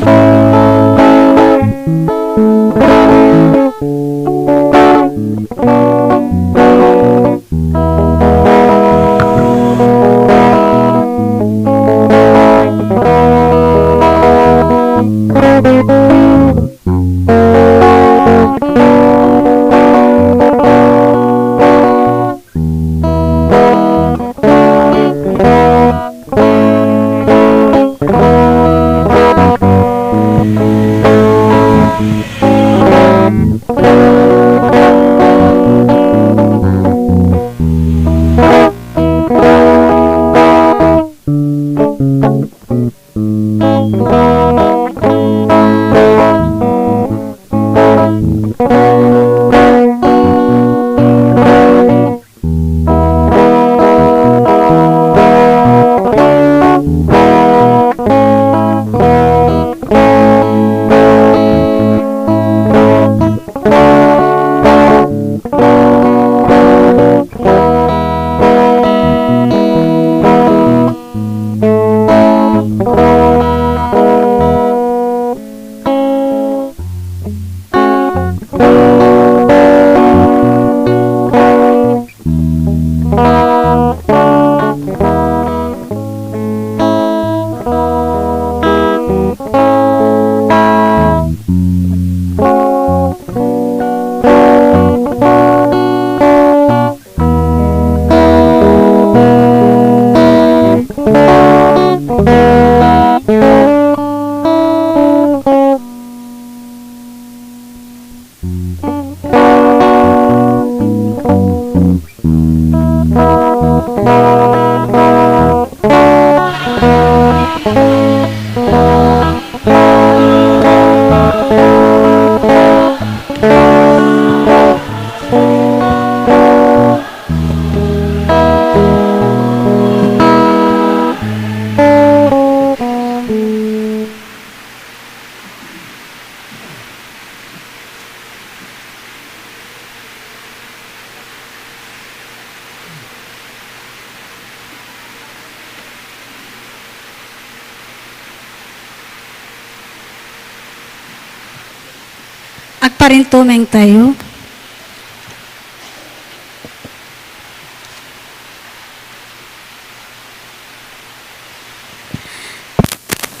C: agparintumeng tayo.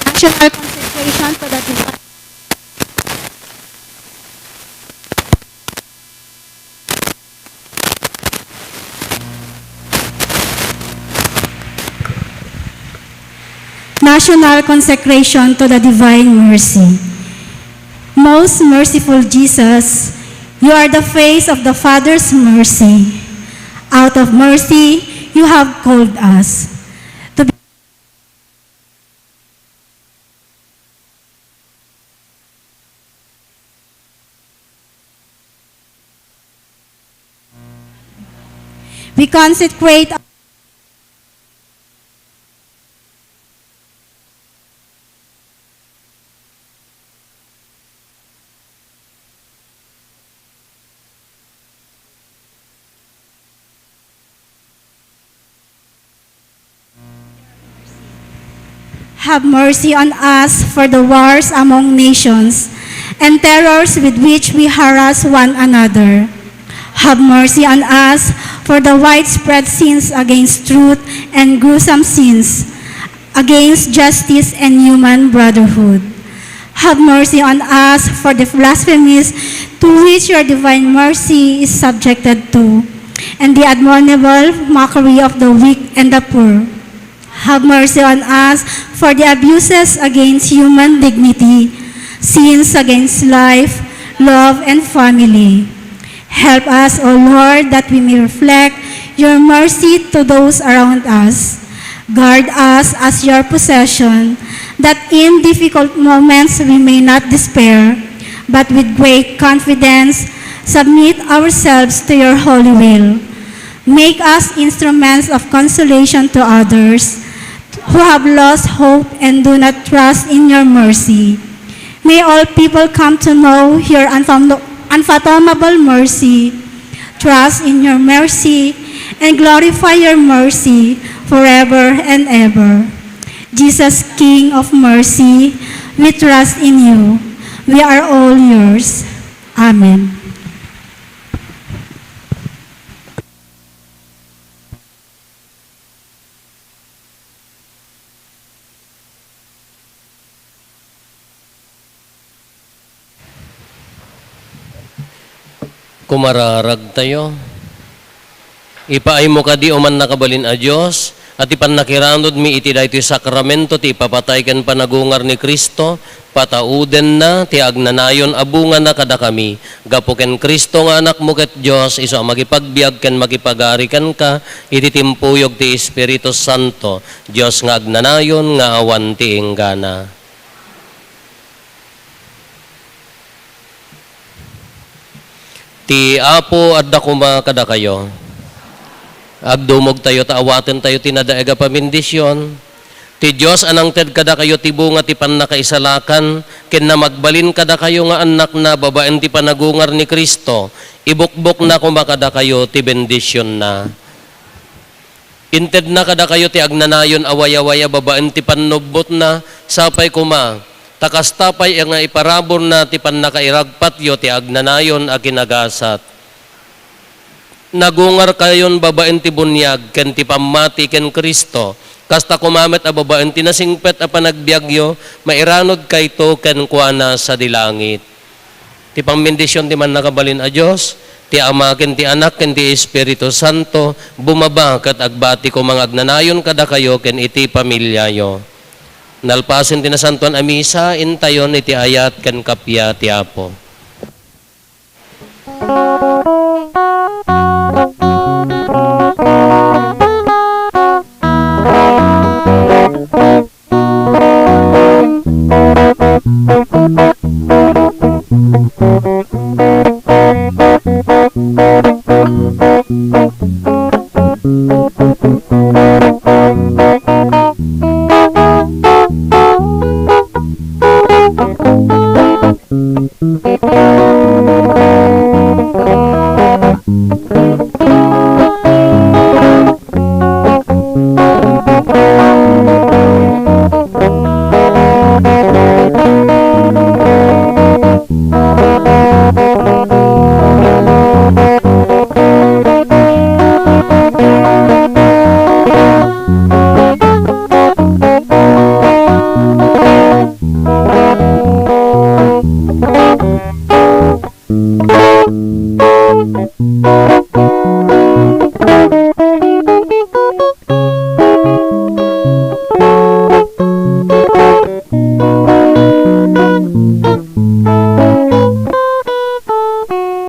C: National consecration to the divine. National consecration to the divine mercy. Most merciful Jesus, you are the face of the Father's mercy. Out of mercy, you have called us to be. We consecrate Have mercy on us for the wars among nations and terrors with which we harass one another. Have mercy on us for the widespread sins against truth and gruesome sins against justice and human brotherhood. Have mercy on us for the blasphemies to which your divine mercy is subjected to, and the abominable mockery of the weak and the poor. Have mercy on us for the abuses against human dignity, sins against life, love, and family. Help us, O Lord, that we may reflect your mercy to those around us. Guard us as your possession, that in difficult moments we may not despair, but with great confidence submit ourselves to your holy will. Make us instruments of consolation to others who have lost hope and do not trust in your mercy. May all people come to know your unfathomable mercy, trust in your mercy, and glorify your mercy forever and ever. Jesus, King of mercy, we trust in you. We are all yours. Amen.
B: Kumararag tayo. Ipaay mo ka di oman nakabalin a Diyos, at ipan nakiranod mi iti da iti sakramento ti ipapatay ken panagungar ni Kristo, patauden na ti agnanayon abungan na kada kami. Gapo ken Kristo nga anak mo ket Diyos, iso magipagbiag ken magipagari ken ka, iti timpuyog ti Espiritu Santo, Diyos nga agnanayon nga awan ti inggana. Ti Apo adda kuma kada kayo. Agdumog tayo, taawaten tayo, tinadaega pamindisyon. Ti Diyos anang ted kada kayo ti bunga ti pannakaisalakan, ken na magbalin kada kayo nga anak na babaen ti panagungar ni Kristo, ibukbok na kumakada kayo ti bendisyon na. Inted na kada kayo ti agnanayon awaya-waya babaen ti pannubot na, sapay kuma, takastapay nga iparabor na ti pannakairagpat yo ti agnanayon a kinagasat. Nagungar kayon babaen ti bunyag, ken ti pamati ken Kristo, kasta kumamet a babaen ti nasingpet a panagbiagyo, mairanod kayto ken kuana sa dilangit. Ti pambendisyon ti man nakabalin a Diyos, ti Ama ken ti Anak ken ti Espiritu Santo, bumaba ket agbati ko mga agnanayon kada kayo ken iti pamilyayo. Nalpasin ti nasantuan a misa, intayon iti ayat ken kapya ti Apo.